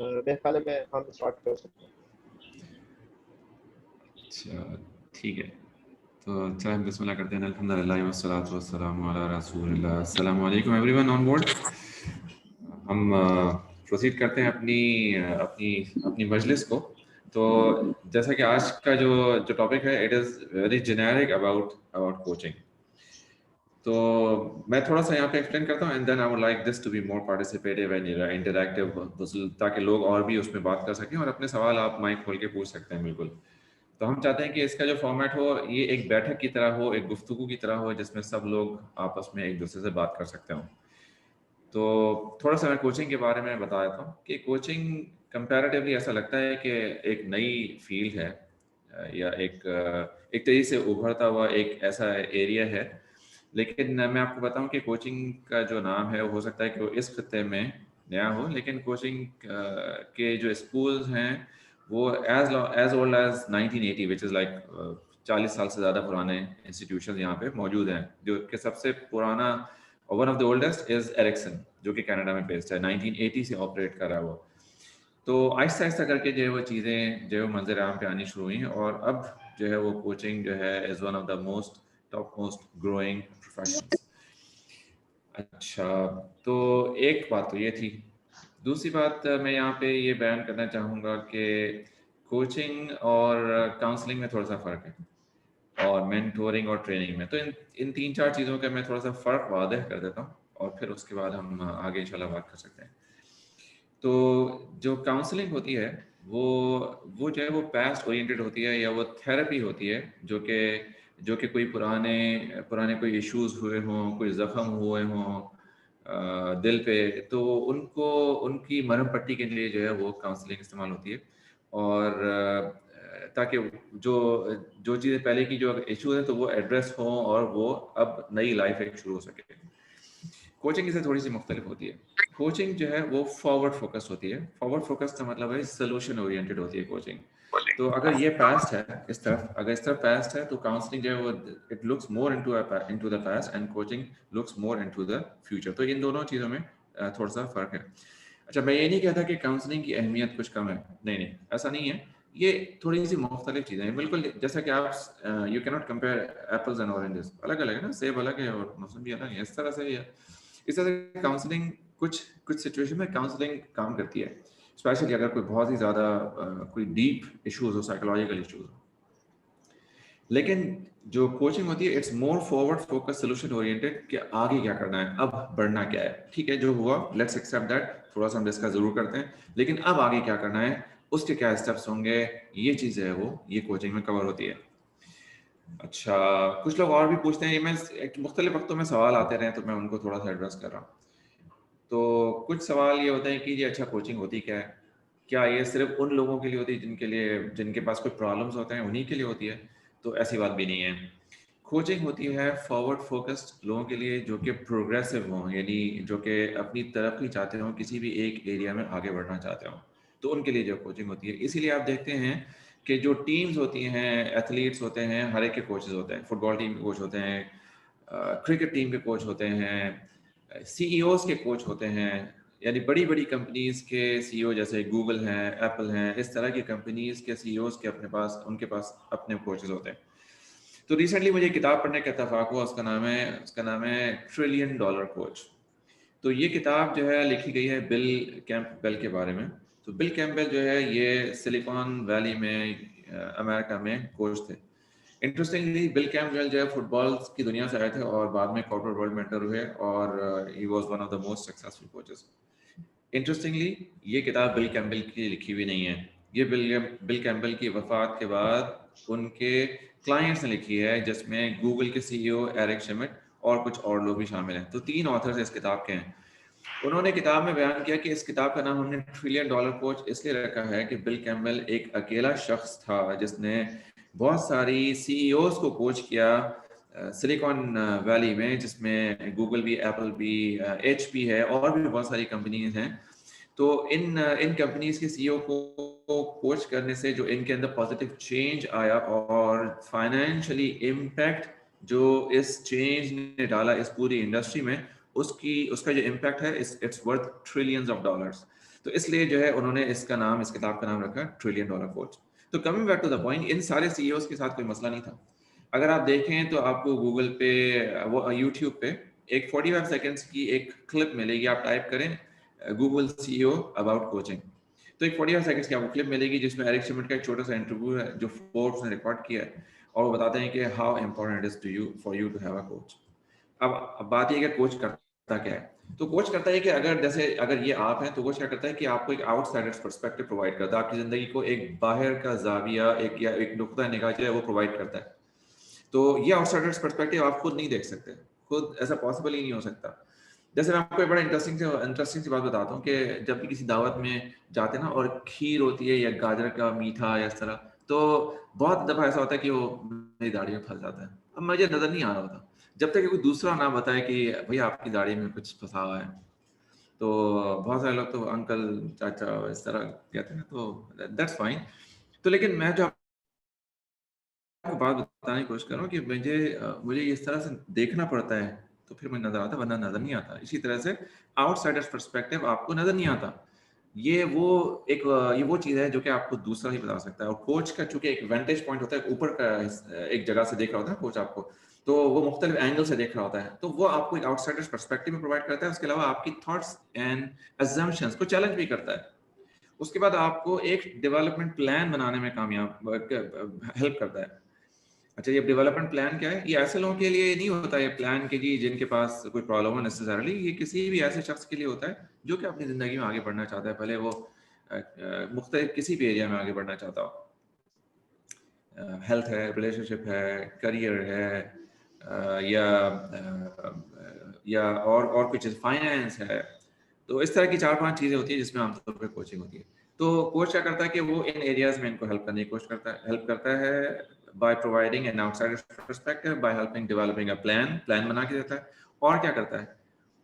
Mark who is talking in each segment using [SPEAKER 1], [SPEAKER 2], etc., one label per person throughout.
[SPEAKER 1] मेरे ख्याल में हम स्टार्ट कर सकते हैं।
[SPEAKER 2] अच्छा ठीक है, तो चलो बिस्मिल्लाह करते हैं। अल्हम्दुलिल्लाह वस्सलातु वस्सलामु अला रसूलिल्लाह। अस्सलामु अलैकुम एवरीवन ऑन बोर्ड। हम प्रोसीड करते हैं अपनी अपनी अपनी मजलिस को। तो जैसा कि आज का जो टॉपिक है, it is very generic about about coaching. तो मैं थोड़ा सा यहाँ पे एक्सप्लेन करता हूँ and then I would like this to be more participative and interactive, ताकि लोग और भी उसमें बात कर सकें और अपने सवाल आप माइक खोल के पूछ सकते हैं बिल्कुल। तो हम चाहते हैं कि इसका जो फॉर्मेट हो ये एक बैठक की तरह हो, एक गुफ्तगू की तरह हो, जिसमें सब लोग आपस में एक दूसरे से बात कर सकते हों। तो थोड़ा सा मैं कोचिंग के बारे में बता देता हूँ कि कोचिंग कंपैरेटिवली ऐसा लगता है कि एक नई फील्ड है, या एक तेज़ी से उभरता हुआ एक ऐसा एरिया है। लेकिन मैं आपको बताऊं कि कोचिंग का जो नाम है वो हो सकता है कि वो इस खत्ते में नया हो, लेकिन कोचिंग के जो स्कूल्स हैं वो as old as 1980, which is like 40 साल से ज़्यादा पुराने इंस्टीट्यूशन यहाँ पे मौजूद हैं। जो कि सबसे पुराना one of the oldest is Erickson, जो कि कनाडा में बेस्ड है, 1980 से ऑपरेट कर रहा है वो। तो आहिस्ता आहिस्ता करके जो है वो चीज़ें जो है मंजर आम पे आनी शुरू हुई हैं, और अब जो है वो कोचिंग जो है is one of the most top most growing professions. अच्छा, तो एक बात तो ये थी। दूसरी बात मैं यहाँ पे ये बयान करना चाहूँगा कि कोचिंग और काउंसलिंग में थोड़ा सा फ़र्क है, और मेंटोरिंग और ट्रेनिंग में। तो इन तीन चार चीज़ों का मैं थोड़ा सा फ़र्क वादह कर देता हूँ, और फिर उसके बाद हम आगे इंशाल्लाह बात कर सकते हैं। तो जो काउंसलिंग होती है वो जो है वो पास्ट ओरिएंटेड होती है, या वो थेरेपी होती है जो कि कोई पुराने पुराने कोई इश्यूज हुए हों, कोई ज़ख्म हुए हों दिल पे, तो उनको उनकी मरहम पट्टी के लिए जो है वो काउंसलिंग इस्तेमाल होती है। और ताकि जो जो चीज़ें पहले की जो इश्यूज हैं तो वो एड्रेस हों, और वो अब नई लाइफ एक शुरू हो सके। कोचिंग इससे थोड़ी सी मुख्तलिफ होती है। कोचिंग जो है वो फॉरवर्ड फोकस होती है। फॉरवर्ड फोकस का मतलब है सोल्यूशन ओरिएंटेड होती है कोचिंग। तो अगर ये पास्ट है, अगर इस तरफ पास्ट है, तो काउंसलिंग जो है वो it looks more into the past, and coaching looks more into the future. तो इन दोनों चीज़ों में थोड़ा सा फर्क है। अच्छा, मैं ये नहीं कहता कि काउंसलिंग की अहमियत कुछ कम है, नहीं, ऐसा नहीं है। ये थोड़ी सी मुख्तलिफ चीज़ें हैं, बिल्कुल जैसा कि आप you cannot compare apples and oranges, अलग अलग है ना, सेब अलग है और मौसमी अलग है, इस तरह से ही है। इस तरह से काउंसलिंग कुछ कुछ सिचुएशन में काउंसलिंग काम करती है, स्पेशली अगर कोई बहुत ही ज़्यादा कोई डीप इश्यूज हो, साइकोलॉजिकल इश्यूज हो। लेकिन जो कोचिंग होती है it's more forward focus, solution oriented, कि आगे क्या करना है, अब बढ़ना क्या है। ठीक है, जो हुआ लेट्स एक्सेप्ट दैट, थोड़ा सा हम डिस्कस जरूर करते हैं, लेकिन अब आगे क्या करना है, उसके क्या स्टेप्स होंगे, ये चीज़ है वो ये कोचिंग में कवर होती है। अच्छा, कुछ लोग और भी पूछते हैं, ये मैं मुख्तलिफ वक्तों में सवाल आते रहे तो मैं उनको थोड़ा सा एड्रेस कर रहा हूँ। तो कुछ सवाल ये होते हैं कि ये अच्छा कोचिंग होती क्या है, क्या ये सिर्फ उन लोगों के लिए होती है जिनके पास कोई प्रॉब्लम्स होते हैं उन्हीं के लिए होती है? तो ऐसी बात भी नहीं है। कोचिंग होती है फॉरवर्ड फोकस्ड लोगों के लिए, जो कि प्रोग्रेसिव हों, यानी जो कि अपनी तरक्की चाहते हों, किसी भी एक एरिया में आगे बढ़ना चाहते हों, तो उनके लिए जो कोचिंग होती है। इसीलिए आप देखते हैं कि जो टीम्स होती हैं, एथलीट्स होते हैं, हर एक के कोचेज होते हैं। फुटबॉल टीम के कोच होते हैं, क्रिकेट टीम के कोच होते हैं, सीईओज के कोच होते हैं, यानी बड़ी बड़ी कंपनीज के सीईओ जैसे गूगल हैं, एप्पल हैं, इस तरह की कंपनीज के सीईओज के उनके पास अपने कोचेज होते हैं। तो रिसेंटली मुझे किताब पढ़ने का इत्तेफाक हुआ, उसका नाम है ट्रिलियन डॉलर कोच। तो ये किताब जो है लिखी गई है बिल कैंपबेल के बारे में। तो बिल कैंपबेल जो है ये सिलिकॉन वैली में अमेरिका में कोच थे। इंटरेस्टिंगली बिल कैंपबेल जो है फुटबॉल की दुनिया से आए थे और बाद में कॉर्पोरेट वर्ल्ड में एंटर हुए, और he was one of the most successful coaches. Interestingly ये किताब बिल कैंपबेल की लिखी हुई नहीं है, ये बिल कैंपबेल की वफात के बाद उनके क्लाइंट्स ने लिखी है, जिसमें गूगल के सीईओ एरिक शिमिट और कुछ और लोग भी शामिल हैं। तो 3 ऑथर्स इस किताब के हैं। उन्होंने किताब में बयान किया कि इस किताब का नाम हमने ट्रिलियन डॉलर कोच इसलिए रखा है कि बिल कैंपबेल एक अकेला शख्स था जिसने बहुत सारी सीईओज को कोच किया सिलिकॉन वैली में, जिसमें गूगल भी, एप्पल भी, एचपी है, और भी बहुत सारी कंपनीज हैं। तो इन कंपनीज के सीईओ को कोच करने से जो इनके अंदर पॉजिटिव चेंज आया, और फाइनेंशियली इम्पैक्ट जो इस चेंज ने डाला इस पूरी इंडस्ट्री में, उसका जो इम्पैक्ट है it's worth trillions of dollars. तो इसलिए जो है उन्होंने इसका नाम, इस किताब का नाम रखा $1 ट्रिलियन कोच। तो coming back to the point, इन सारे सीईओज के साथ कोई मसला नहीं था। अगर आप देखें तो आपको गूगल पे, वो यूट्यूब पे एक 45 सेकेंड्स की एक क्लिप मिलेगी। आप टाइप करें गूगल सीईओ अबाउट कोचिंग, तो एक 45 सेकंड्स की आपको क्लिप मिलेगी जिसमें एरिक शिमिट का एक छोटा सा इंटरव्यू है जो फोर्ब्स ने रिकॉर्ड किया है, और वो बताते हैं कि how important is to you for you to have a coach. अब बात ये है कि कोच करता क्या है। तो कोच करता है कि अगर ये आप हैं, तो कोच क्या करता है कि आपको एक आउटसाइडर्स पर्सपेक्टिव प्रोवाइड करता है, आपकी जिंदगी को एक बाहर का जाविया, एक नुक्ता निगाह जो है वो प्रोवाइड करता है। तो ये आउटसाइडर्स पर्सपेक्टिव आप खुद नहीं देख सकते, खुद ऐसा पॉसिबल ही नहीं हो सकता। जैसे मैं आपको एक बड़ा इंटरेस्टिंग सी बात बताता हूँ कि जब भी किसी दावत में जाते ना और खीर होती है या गाजर का मीठा या इस तरह, तो बहुत दफ़ा ऐसा होता है कि वो मेरी दाढ़ी में फंस जाता है। अब मुझे नज़र नहीं आ रहा होता जब तक कि कोई दूसरा ना बताए कि भैया आपकी दाढ़ी में कुछ फंसा हुआ है। तो बहुत सारे लोग तो अंकल, चाचा इस तरह कहते हैं, तो दैट्स फाइन। तो लेकिन मैं जो आपको बात बताने की कोशिश कर रहा हूँ कि मुझे इस तरह से देखना पड़ता है तो फिर मुझे नजर आता, वरना नजर नहीं आता। इसी तरह से आउटसाइडर्स पर्सपेक्टिव आपको नजर नहीं आता। ये वो चीज है जो कि आपको दूसरा ही बता सकता है। और कोच का चूंकि एक वेंटेज पॉइंट होता है, ऊपर का एक जगह से देख रहा होता है कोच आपको, तो वो मुख्तलिफ एंगल से देख रहा होता है, तो वो आपको एक आउटसाइडर्स पर्सपेक्टिव में प्रोवाइड करता है। उसके अलावा आपकी थॉट्स एंड अजम्पशंस को चैलेंज भी करता है। उसके बाद आपको एक डेवलपमेंट प्लान बनाने में हेल्प करता है। अच्छा, ये डेवलपमेंट प्लान क्या है? ये ऐसे लोगों के लिए नहीं होता है प्लान के जी जिनके पास कोई प्रॉब्लम है नेसेसरली। ये किसी भी ऐसे शख्स के लिए होता है जो कि अपनी ज़िंदगी में आगे बढ़ना चाहता है, भले वो मुख्तलिफ किसी भी एरिया में आगे बढ़ना चाहता हो। हेल्थ है, रिलेशनशिप है, करियर है, या और कुछ फाइनेंस है। तो इस तरह की 4-5 चीज़ें होती हैं जिसमें आमतौर पर कोचिंग होती है। तो कोच क्या करता है कि वो इन एरियाज में इनको हेल्प करता है by providing an outsider's perspective, by helping developing a plan बना के देता है। और क्या करता है?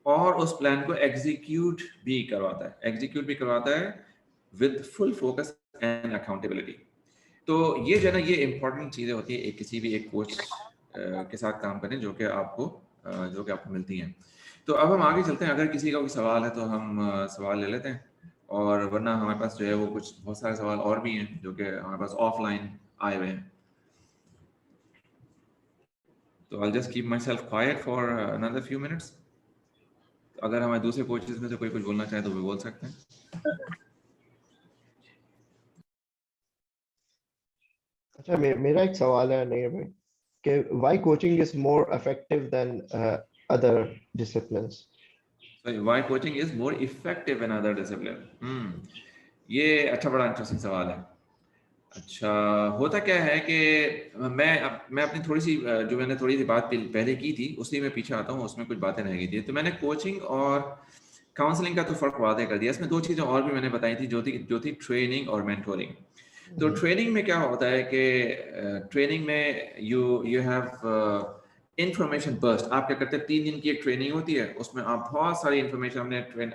[SPEAKER 2] और उस प्लान को एग्जीक्यूट भी करवाता है with full focus and accountability. तो ये जो है ना, ये इंपॉर्टेंट चीज़ें होती है किसी भी एक कोच के साथ काम करें जो कि आपको मिलती हैं। तो अब हम आगे चलते हैं। अगर किसी का कोई सवाल है तो हम सवाल ले लेते हैं, और वरना हमारे पास जो है वो कुछ बहुत सारे सवाल और भी हैं जो कि हमारे पास ऑफलाइन आए हुए हैं। तो I'll just keep myself quiet for another few minutes. अगर हमारे दूसरे कोचेस में से कोई कुछ बोलना चाहे तो वो बोल सकते हैं।
[SPEAKER 1] अच्छा, मेरा एक सवाल है नहीं भाई कि why coaching is more effective than other disciplines?
[SPEAKER 2] So why coaching is more effective in other discipline? ये अच्छा, बड़ा इंटरेस्टिंग सवाल है। अच्छा, होता क्या है कि मैं अपनी थोड़ी सी जो मैंने थोड़ी सी बात पहले की थी उसी में पीछे आता हूँ, उसमें कुछ बातें रह गई थी। तो मैंने कोचिंग और काउंसलिंग का तो फर्क वादे कर दिया। इसमें 2 चीज़ें और भी मैंने बताई थी जो थी ट्रेनिंग और मेंटोरिंग। तो ट्रेनिंग में क्या होता है कि ट्रेनिंग में यू हैव इंफॉर्मेशन बर्स्ट। आप क्या करते हैं, 3 दिन की एक ट्रेनिंग होती है, उसमें आप बहुत सारी इंफॉर्मेशन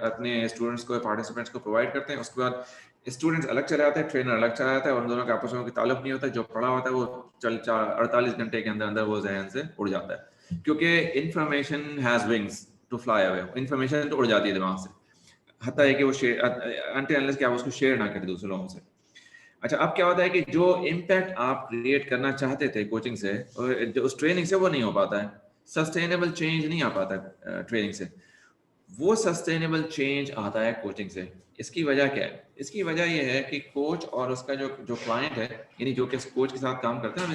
[SPEAKER 2] अपने स्टूडेंट्स को, पार्टिसिपेंट्स को प्रोवाइड करते हैं। उसके बाद स्टूडेंट्स अलग चले जाते हैं, ट्रेनर अलग चला जाता है, और उन दोनों का आपस में कोई ताल्लुक नहीं होता। जो पढ़ा होता है वो 48 घंटे के अंदर अंदर वो जहन से उड़ जाता है, क्योंकि information has wings to fly away. Information तो उड़ जाती है दिमाग से, हत्ता है कि वो अनटिल अनलेस कि आप उसको शेयर ना करें दूसरे लोगों से। अच्छा, अब क्या होता है कि जो इम्पैक्ट आप क्रिएट करना चाहते थे कोचिंग से, उस ट्रेनिंग से वो नहीं हो पाता है। सस्टेनेबल चेंज नहीं आ पाता है ट्रेनिंग से, वो सस्टेनेबल चेंज आता है कोचिंग से। इसकी वजह क्या है? इसकी वजह ये है कि कोच और उसका जो क्लाइंट है, यानी जो कि कोच के साथ काम करते हैं, हम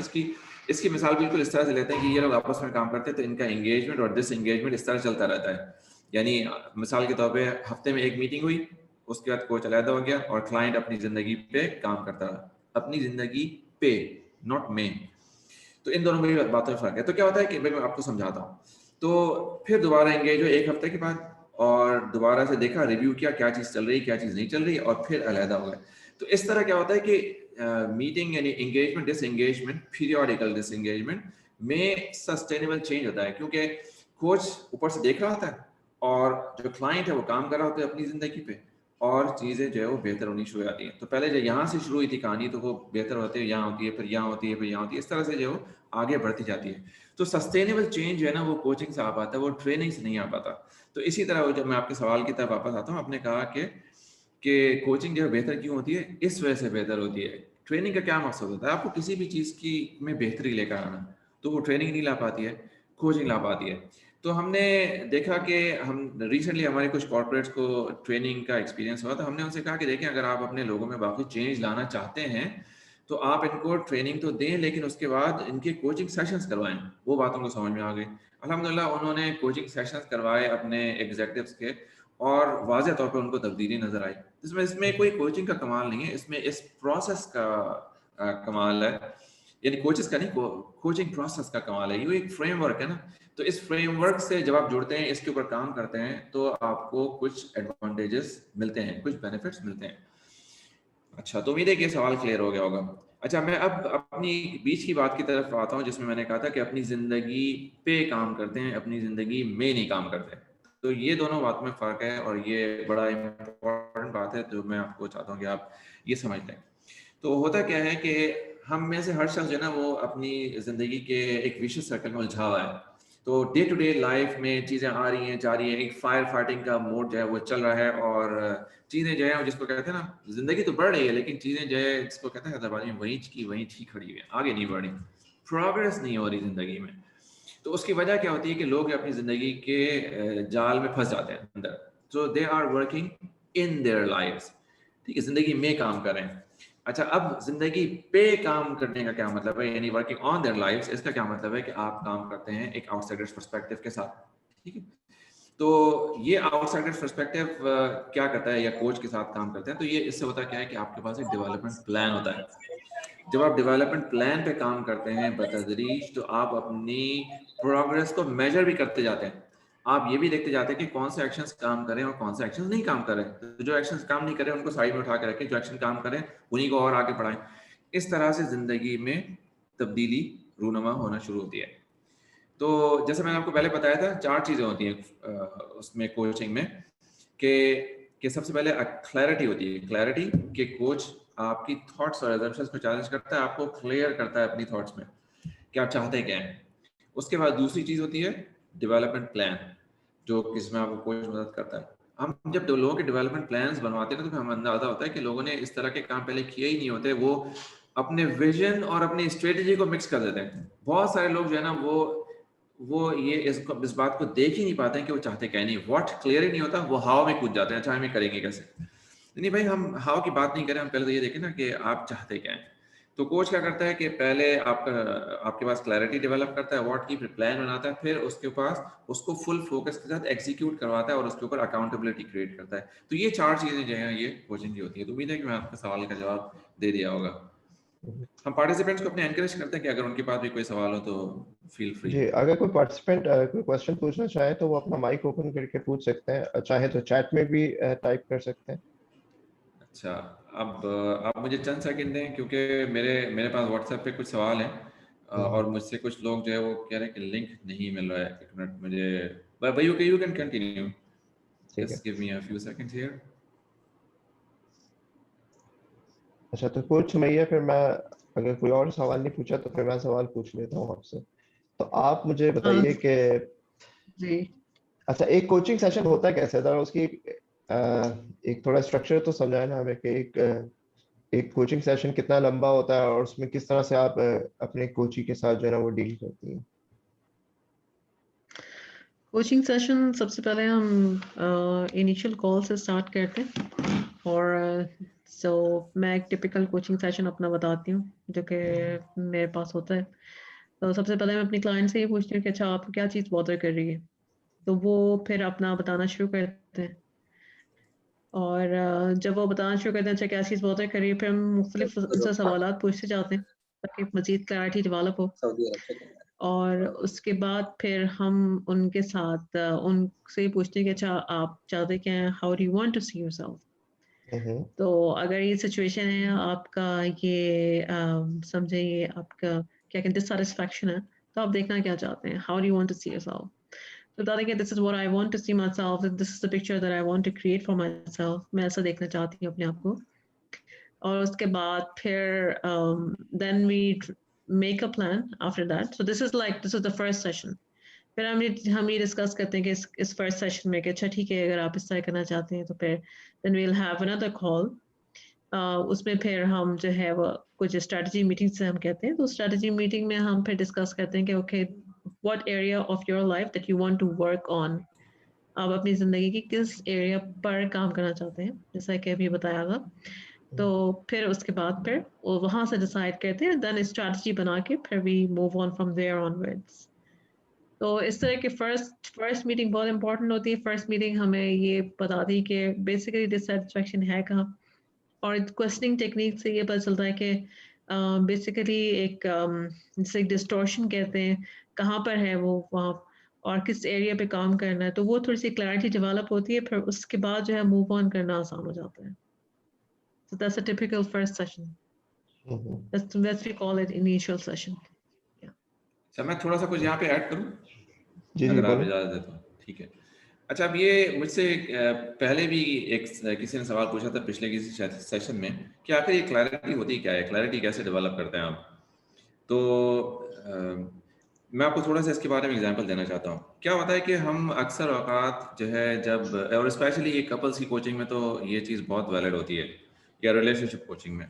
[SPEAKER 2] इसकी मिसाल बिल्कुल इस तरह से लेते हैं कि ये लोग आपस में काम करते हैं, तो इनका एंगेजमेंट और डिसएंगेजमेंट इस तरह चलता रहता है। यानी मिसाल के तौर पे हफ्ते में एक मीटिंग हुई, उसके बाद कोच अलहदा हो गया और क्लाइंट अपनी ज़िंदगी पे काम करता रहा। अपनी ज़िंदगी पे, नॉट में। तो इन दोनों में बातों में फ़र्क है। तो क्या होता है कि मैं आपको समझाता हूँ। तो फिर दोबारा एंगेज हुए 1 हफ्ते के बाद, और दोबारा से देखा, रिव्यू किया, क्या चीज़ चल रही है, क्या चीज़ नहीं चल रही है, और फिर अलहदा हो गए। तो इस तरह क्या होता है कि मीटिंग यानी एंगेजमेंट, डिसएंगेजमेंट, पीरियोडिकल डिसएंगेजमेंट में सस्टेनेबल चेंज होता है, क्योंकि कोच ऊपर से देख रहा होता है और जो क्लाइंट है वो काम कर रहा होता है अपनी ज़िंदगी पे, और चीज़ें जो है वो बेहतर होनी शुरू हो जाती हैं। तो पहले जो यहाँ से शुरू हुई थी कहानी, तो वो बेहतर होती है, यहाँ होती है, फिर यहाँ होती है, फिर यहाँ होती है, इस तरह से जो आगे बढ़ती जाती है। तो सस्टेनेबल चेंज जो है ना, वो कोचिंग से आ पाता है, वो ट्रेनिंग से नहीं आ पाता। तो इसी तरह जब मैं आपके सवाल की तरफ वापस आता हूँ, आपने कहा कि कि कोचिंग जो है बेहतर क्यों होती है, इस वजह से बेहतर होती है। ट्रेनिंग का क्या मकसद होता है, आपको किसी भी चीज़ की में बेहतरी लेकर आना, तो वो ट्रेनिंग नहीं ला पाती है, कोचिंग ला पाती है। तो हमने देखा कि हम रिसेंटली हमारे कुछ कॉर्पोरेट्स को ट्रेनिंग का एक्सपीरियंस हुआ, तो हमने उनसे कहा कि देखिए अगर आप अपने लोगों में वाकई चेंज लाना चाहते हैं तो आप इनको ट्रेनिंग तो दें, लेकिन उसके बाद इनके कोचिंग सेशंस करवाएं। वो बात उनको समझ में आ गई। अल्हम्दुलिल्लाह उन्होंने कोचिंग सेशंस करवाए अपने एग्जीक्यूटिव्स के, और वाज़ह तौर पे उनको तब्दीली नज़र आई। इसमें कोई कोचिंग का कमाल नहीं है, इसमें इस प्रोसेस का कमाल है, यानी कोचेस का नहीं, कोचिंग प्रोसेस का कमाल है। ये एक फ्रेमवर्क है ना, तो इस फ्रेमवर्क से जब आप जुड़ते हैं, इसके ऊपर काम करते हैं, तो आपको कुछ एडवांटेजेस मिलते हैं, कुछ बेनिफिट्स मिलते हैं। अच्छा, तो उम्मीद है कि ये सवाल क्लियर हो गया होगा। अच्छा, मैं अब अपनी बीच की बात की तरफ आता हूँ, जिसमें मैंने कहा था कि अपनी ज़िंदगी पे काम करते हैं, अपनी ज़िंदगी में नहीं काम करते। तो ये दोनों बातों में फ़र्क है, और ये बड़ा इम्पोर्टेंट बात है, जो मैं आपको चाहता हूँ कि आप ये समझ लें। तो होता क्या है कि हम में से हर शख्स जो है ना, वो अपनी ज़िंदगी के एक विशिष्ट सर्कल में उलझा हुआ है। तो डे टू डे लाइफ में चीज़ें आ रही हैं, जा रही हैं, एक फायर फाइटिंग का मोड जो है वो चल रहा है, और चीज़ें जो है जिसको कहते हैं ना, ज़िंदगी तो बढ़ रही है, लेकिन चीज़ें जो है जिसको कहते हैं हैदराबादी में, वहीं की खड़ी हुई है, आगे नहीं बढ़ी, प्रोग्रेस नहीं हो रही ज़िंदगी में। तो उसकी वजह क्या होती है कि लोग अपनी ज़िंदगी के जाल में फंस जाते हैं अंदर। So they are working in their lives, ठीक है, ज़िंदगी में काम कर रहे हैं। अच्छा, अब ज़िंदगी पे काम करने का क्या मतलब है, यानी वर्किंग ऑन देयर लाइव्स, इसका क्या मतलब है कि आप काम करते हैं एक आउटसाइडर्स पर्सपेक्टिव के साथ, ठीक है। तो ये आउटसाइडर्स पर्सपेक्टिव क्या करता है, या कोच के साथ काम करते हैं, तो ये इससे होता क्या है कि आपके पास एक डेवलपमेंट प्लान होता है। जब आप डेवलपमेंट प्लान पे काम करते हैं बतदरीज, तो आप अपनी प्रोग्रेस को मेजर भी करते जाते हैं। आप ये भी देखते जाते हैं कि कौन से एक्शंस काम करें और कौन से एक्शंस नहीं काम करें। तो जो एक्शंस काम नहीं करें उनको साइड में उठा के रखें, जो एक्शन काम करें उन्हीं को और आगे बढ़ाएं। इस तरह से ज़िंदगी में तब्दीली रूनुमा होना शुरू होती है। तो जैसे मैंने आपको पहले बताया था, 4 चीज़ें होती हैं उसमें कोचिंग में, कि सबसे पहले क्लैरिटी होती है। क्लैरिटी कि कोच आपकी थॉट्स और assumptions को चैलेंज करता है, आपको क्लियर करता है अपनी थॉट्स में कि आप चाहते क्या हैं। उसके बाद दूसरी चीज़ होती है डेवलपमेंट प्लान, जो किसमें आपको कोच मदद करता है। हम जब लोगों के डेवलपमेंट प्लान्स बनवाते हैं ना, तो हमें अंदाजा होता है कि लोगों ने इस तरह के काम पहले किए ही नहीं होते। वो अपने विजन और अपनी स्ट्रेटेजी को मिक्स कर देते हैं। बहुत सारे लोग जो है ना, वो ये इस बात को देख ही नहीं पाते हैं कि वो चाहते क्या नहीं। व्हाट क्लियर ही नहीं होता, वो हाव में कूद जाते हैं। अच्छा, हम ये करेंगे कैसे? नहीं भाई, हम हाव की बात नहीं करें, हम पहले तो ये देखें ना कि आप चाहते क्या हैं। तो कोच क्या करता है कि पहले आपके पास क्लैरिटी डेवलप करता है व्हाट की, फिर प्लान बनाता है, फिर उसके पास उसको फुल फोकस के साथ एग्जीक्यूट करवाता है, और उसके ऊपर अकाउंटेबिलिटी क्रिएट करता है। तो ये 4 चीज़ें जो हैं, ये कोचिंग की होती है। तो उम्मीद है कि मैं आपके सवाल का जवाब दे दिया होगा। हम पार्टिसिपेंट्स को अपने एनकरेज करते हैं कि अगर उनके पास भी कोई सवाल हो तो फील फ्री।
[SPEAKER 1] जी, अगर कोई पार्टिसिपेंट कोई क्वेश्चन पूछना चाहे तो वो अपना माइक ओपन करके पूछ सकते हैं, चाहे तो चैट में भी टाइप कर सकते हैं।
[SPEAKER 2] अच्छा, अब आप मुझे चंद सेकंड दें, क्योंकि मेरे मेरे पास व्हाट्सएप पे कुछ सवाल हैं, और मुझसे कुछ लोग जो है वो कह रहे हैं कि लिंक नहीं मिल रहा है। एक मिनट मुझे, but you can continue,
[SPEAKER 1] ठीक है।
[SPEAKER 2] just give me a few seconds here.
[SPEAKER 1] अच्छा, तो कुछ समझिए, फिर मैं, अगर कोई और सवाल नहीं पूछा तो फिर मैं सवाल पूछ लेता हूँ आपसे। तो आप मुझे
[SPEAKER 3] हाँ
[SPEAKER 1] बताइए कि
[SPEAKER 3] जी।
[SPEAKER 1] अच्छा, एक कोचिंग सेशन होता कैसे था, उसकी अ, एक थोड़ा स्ट्रक्चर तो समझाए ना हमें कि एक कोचिंग सेशन कितना लंबा होता है, और उसमें किस तरह से आप अपने कोची के साथ जो है ना वो डील करती हैं।
[SPEAKER 3] कोचिंग सेशन सबसे पहले हम इनिशियल कॉल से स्टार्ट करते हैं, और सो मैं एक टिपिकल कोचिंग सेशन अपना बताती हूँ जो कि मेरे पास होता है। तो सबसे पहले मैं अपनी क्लाइंट से ये पूछती हूँ कि अच्छा आपको क्या चीज़ बॉदर कर रही है, तो वो फिर अपना बताना शुरू करते हैं, और जब वो बताना शुरू करते हैं अच्छा क्या चीज़ बॉदर कर रही है, फिर हम मुख्तलिफ उनसे सवालात पूछते जाते हैं ताकि मज़ीद क्लैरिटी डेवलप हो। और उसके बाद फिर हम उनके साथ उनसे पूछते हैं कि अच्छा आप चाहते क्या हैं, how do you want to see yourself.
[SPEAKER 1] Hmm.
[SPEAKER 3] तो अगर ये सिचुएशन है आपका, ये समझे ये आपका क्या कहते हैं डिससैटिस्फैक्शन है, तो आप देखना क्या चाहते हैं, how do you want to see yourself. तो बता दें कि this is what I want to see myself, this is the picture that I want to create for myself, मैं ऐसा देखना चाहती हूँ अपने आप को। और उसके बाद फिर then we make a plan after that. So this is the first session. फिर हम ये डिस्कस करते हैं कि इस फर्स्ट सेशन में कि अच्छा ठीक है, अगर आप इस तरह करना चाहते हैं तो फिर then we will have another call. उसमें फिर हम जो है वो कुछ स्ट्रेटजी मीटिंग से हम कहते हैं, तो स्ट्रेटजी मीटिंग में हम फिर डिस्कस करते हैं कि okay what area of your life that you want to work on, आप अपनी ज़िंदगी की किस एरिया पर काम करना चाहते हैं, जैसा कि अभी बताया था। तो फिर उसके बाद फिर वो वहाँ से डिसाइड करते हैं, देन स्ट्रेटजी बना के फिर we move on from there onwards. तो इस तरह की फर्स्ट मीटिंग बहुत इंपॉर्टेंट होती है। फर्स्ट मीटिंग हमें ये बताती कि बेसिकली डिससेटिस्फैक्शन है कहाँ, और क्वेश्चनिंग टेक्निक से ये पता चलता है कि बेसिकली एक जिसे डिस्टॉर्शन कहते हैं, कहाँ पर है वो वहाँ, और किस एरिया पे काम करना है, तो वो थोड़ी सी क्लैरिटी डेवलप होती है। फिर उसके बाद जो है मूव ऑन करना आसान हो जाता है। So that's a typical first session. That's we call it initial session.
[SPEAKER 2] अच्छा, मैं थोड़ा सा कुछ यहाँ पे ऐड करूँ
[SPEAKER 1] जी
[SPEAKER 2] अगर आप
[SPEAKER 1] बोलो।
[SPEAKER 2] इजाज़त दें तो? ठीक है। अच्छा, अब ये मुझसे पहले भी किसी ने सवाल पूछा था पिछले किसी सेशन में कि आखिर ये क्लैरिटी होती क्या है, क्लैरिटी कैसे डेवलप करते हैं आप? तो मैं आपको थोड़ा सा इसके बारे में एग्जांपल देना चाहता हूँ। क्या होता है कि हम अक्सर औकात जो है जब, और स्पेशली ये कपल्स की कोचिंग में तो ये चीज़ बहुत वैलिड होती है, या रिलेशनशिप कोचिंग में,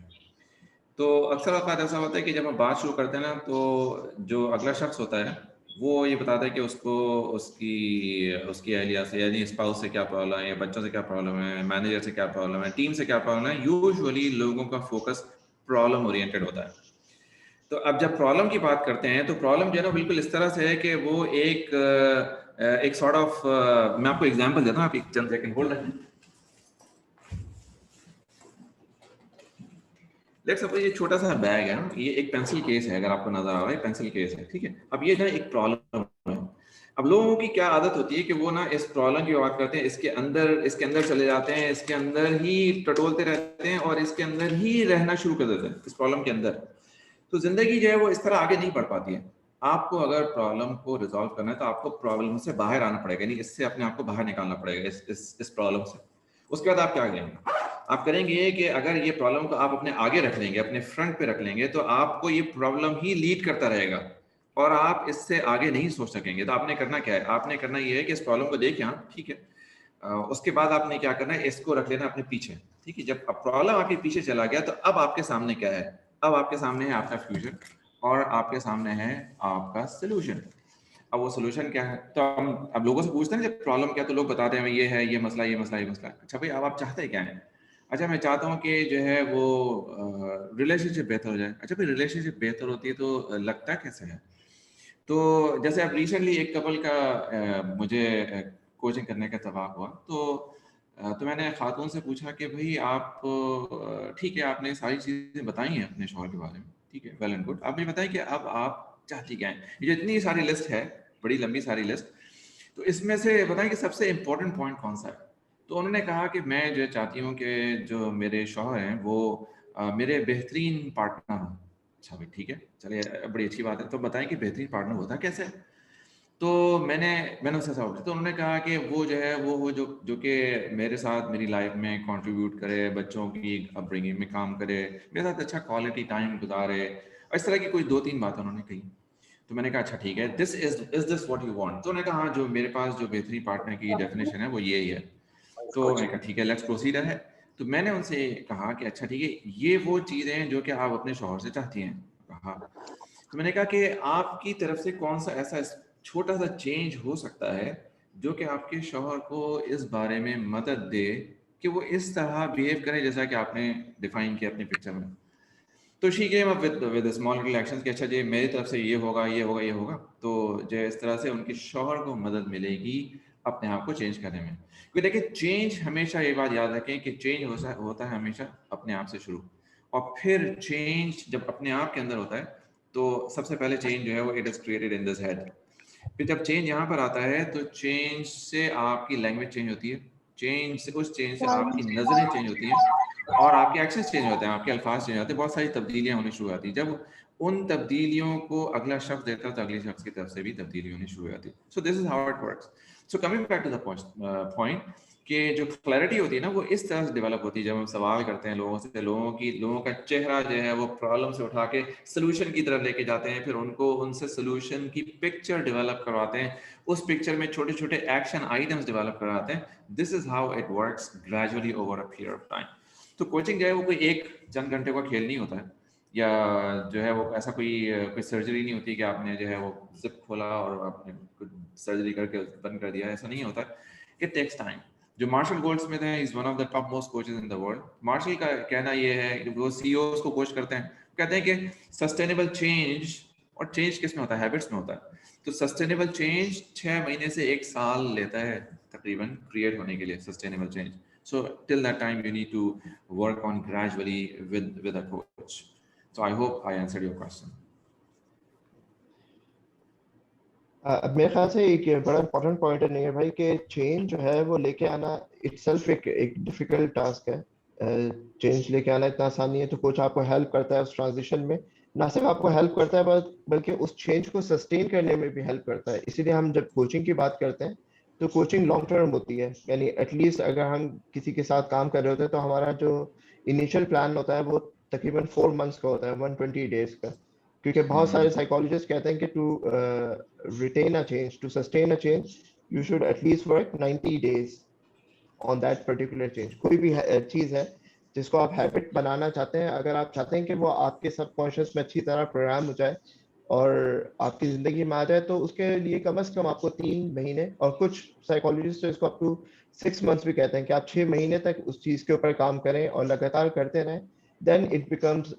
[SPEAKER 2] तो अक्सर औकात ऐसा होता है कि जब हम बात शुरू करते हैं ना, तो जो अगला शख्स होता है वो ये बताता है कि उसको उसकी उसकी अहलिया से यानी स्पाउस से क्या प्रॉब्लम है, या बच्चों से क्या प्रॉब्लम है, मैनेजर से क्या प्रॉब्लम है, टीम से क्या प्रॉब्लम है। यूजुअली लोगों का फोकस प्रॉब्लम ओरिएंटेड होता है। तो अब जब प्रॉब्लम की बात करते हैं तो प्रॉब्लम जो है ना बिल्कुल इस तरह से है कि वो एक सॉर्ट ऑफ, मैं आपको एग्जांपल देता हूँ, आप एक चंद सेकंड होल्ड रखें। लेट्स सपोज ये छोटा सा बैग है, ये एक पेंसिल केस है, अगर आपको नजर आ रहा है पेंसिल केस है, ठीक है। अब ये ना एक प्रॉब्लम है। अब लोगों की क्या आदत होती है कि वो ना इस प्रॉब्लम की बात करते हैं, इसके अंदर चले जाते हैं, इसके अंदर ही टटोलते रहते हैं और इसके अंदर ही रहना शुरू कर देते हैं, इस प्रॉब्लम के अंदर। तो जिंदगी जो है वो इस तरह आगे नहीं बढ़ पाती है। आपको अगर प्रॉब्लम को रिजॉल्व करना है तो आपको प्रॉब्लम से बाहर आना पड़ेगा, नहीं इससे अपने आप को बाहर निकालना पड़ेगा इस प्रॉब्लम से। उसके बाद आप क्या करेंगे? आप करेंगे ये कि अगर ये प्रॉब्लम को आप अपने आगे रख लेंगे, अपने फ्रंट पे रख लेंगे, तो आपको ये प्रॉब्लम ही लीड करता रहेगा और आप इससे आगे नहीं सोच सकेंगे। तो आपने करना क्या है? आपने करना ये है कि इस प्रॉब्लम को देखें आप, ठीक है, उसके बाद आपने क्या करना है, इसको रख लेना अपने पीछे, ठीक है। जब अब प्रॉब्लम आपके पीछे चला गया तो अब आपके सामने क्या है? अब आपके सामने है आपका फ्यूचर और आपके सामने है आपका सोल्यूशन। अब वो सोल्यूशन क्या है? तो हम अब लोगों से पूछते हैं जब प्रॉब्लम क्या, तो लोग बताते हैं ये है, ये मसला, ये मसला, ये मसला। अच्छा भाई, अब आप चाहते क्या हैं? अच्छा, मैं चाहता हूँ कि जो है वो रिलेशनशिप बेहतर हो जाए। अच्छा भाई, रिलेशनशिप बेहतर होती है तो लगता कैसे है? तो जैसे अब रिसेंटली एक कपल का मुझे कोचिंग करने का इत्तेफाक हुआ, तो मैंने खातून से पूछा कि भाई आप, ठीक है, आपने सारी चीज़ें बताई हैं अपने शौहर के बारे में, ठीक है, वेल एंड गुड। आपने बताया कि अब आप चाहती क्या हैं? ये जो इतनी सारी लिस्ट है, बड़ी लंबी सारी लिस्ट, तो इसमें से बताएं कि सबसे इम्पोर्टेंट पॉइंट कौन सा है? तो उन्होंने कहा कि मैं जो चाहती हूँ कि जो मेरे शौहर हैं वो मेरे बेहतरीन पार्टनर हों। अच्छा भाई, ठीक है, चलिए, बड़ी अच्छी बात है। तो बताएं कि बेहतरीन पार्टनर होता कैसे? तो मैंने उससे सवाल पूछा, तो उन्होंने कहा कि वो जो है वो जो कि मेरे साथ मेरी लाइफ में कंट्रीब्यूट करे, बच्चों की अपब्रिंगिंग में काम करे, मेरे साथ अच्छा क्वालिटी टाइम गुजारे, और इस तरह की कोई 2-3 बातें उन्होंने कही। तो मैंने कहा अच्छा ठीक है, is this what you want? तो उन्होंने कहा हाँ, जो मेरे पास जो बेहतरीन पार्टनर की डेफिनेशन है वो ये ही है। तो मैंने कहा ठीक है, लेट्स प्रोसीड है। तो मैंने उनसे कहा कि अच्छा ठीक है, ये वो चीज़ें हैं जो कि आप अपने शौहर से चाहती हैं। कहा, तो मैंने कहा कि आपकी तरफ से कौन सा ऐसा छोटा सा चेंज हो सकता है जो कि आपके शौहर को इस बारे में मदद दे कि वो इस तरह बिहेव करें जैसा कि आपने डिफाइन किया अपनी पिक्चर में। तो she came up with small little actions कि अच्छा जी, मेरी तरफ से ये होगा, ये होगा, ये होगा। तो जो इस तरह से उनके शौहर को मदद मिलेगी अपने आप को चेंज करने में। क्योंकि देखिए, चेंज हमेशा ये बात याद रखें कि चेंज होता है हमेशा अपने आप से शुरू, और फिर चेंज जब अपने आप के अंदर होता है तो सबसे पहले चेंज जो है वो it is created in this head. फिर जब चेंज यहाँ पर आता है तो चेंज से आपकी लैंग्वेज चेंज होती है, चेंज से आपकी नज़रें चेंज होती हैं, और आपके एक्शन चेंज होते हैं, आपके अल्फाज चेंज होते हैं, बहुत सारी तब्दीलियां होनी शुरू होती हैं। जब उन तब्दीलियों को अगला शख्स देता है तो अगले शख्स की तरफ से भी तब्दीली होनी शुरू हो जाती है। So this is how it works. So coming back to the point कि जो क्लैरिटी होती है ना वो इस तरह से डेवलप होती है जब हम सवाल करते हैं लोगों से, लोगों का चेहरा जो है वो प्रॉब्लम से उठा के सोल्यूशन की तरफ लेके जाते हैं, फिर उनको उनसे सोल्यूशन की पिक्चर डेवलप करवाते हैं, उस पिक्चर में छोटे छोटे एक्शन आइटम्स डेवलप करवाते हैं। This is how it works gradually over a period of time. तो कोचिंग जो है वो कोई एक चंद घंटे का खेल नहीं होता है, या जो है वो ऐसा कोई सर्जरी नहीं होती कि आपने जो है वो जिप खोला और आपने सर्जरी करके बंद कर दिया, ऐसा नहीं होता। It takes time. जो मार्शल गोल्डस्मिथ है, is one of the top most coaches in the world. Marshall का कहना ये है कि वो सीईओज को कोच करते हैं, कहते हैं कि सस्टेनेबल चेंज, और चेंज किस में होता है? हैबिट्स में होता है। तो सस्टेनेबल चेंज 6 महीने से 1 साल लेता है तकरीबन क्रिएट होने के लिए, sustainable change. So till that time you need to work on gradually with a coach. So I hope I answered your question.
[SPEAKER 1] अब मेरे ख्याल से एक बड़ा इंपॉर्टेंट पॉइंट है नहीं भाई कि चेंज जो है वो लेके आना इटसेल्फ एक डिफिकल्ट टास्क है। चेंज लेके आना इतना आसान नहीं है। तो कोच आपको हेल्प करता है उस ट्रांजिशन में, ना सिर्फ आपको हेल्प करता है बल्कि उस चेंज को सस्टेन करने में भी हेल्प करता है। इसीलिए हम जब कोचिंग की बात करते हैं तो कोचिंग लॉन्ग टर्म होती है, यानी एटलीस्ट अगर हम किसी के साथ काम कर रहे होते हैं तो हमारा जो इनिशियल प्लान होता है वो तकरीबन 4 मंथ्स का होता है, 120 डेज का। क्योंकि बहुत सारे साइकोलॉजिस्ट कहते हैं कि to retain a change, to sustain a change, you should at least work 90 days on that particular change. कोई भी चीज है जिसको आप हैबिट बनाना चाहते हैं, अगर आप चाहते हैं कि वो आपके सबकॉन्शियस में अच्छी तरह प्रोग्राम हो जाए और आपकी जिंदगी में आ जाए, तो उसके लिए कम से कम आपको 3 महीने, और कुछ साइकोलॉजिस्ट इसको अप टू 6 मंथ्स भी कहते हैं, कि आप 6 महीने तक उस चीज के ऊपर काम करें और लगातार करते रहें। Then it becomes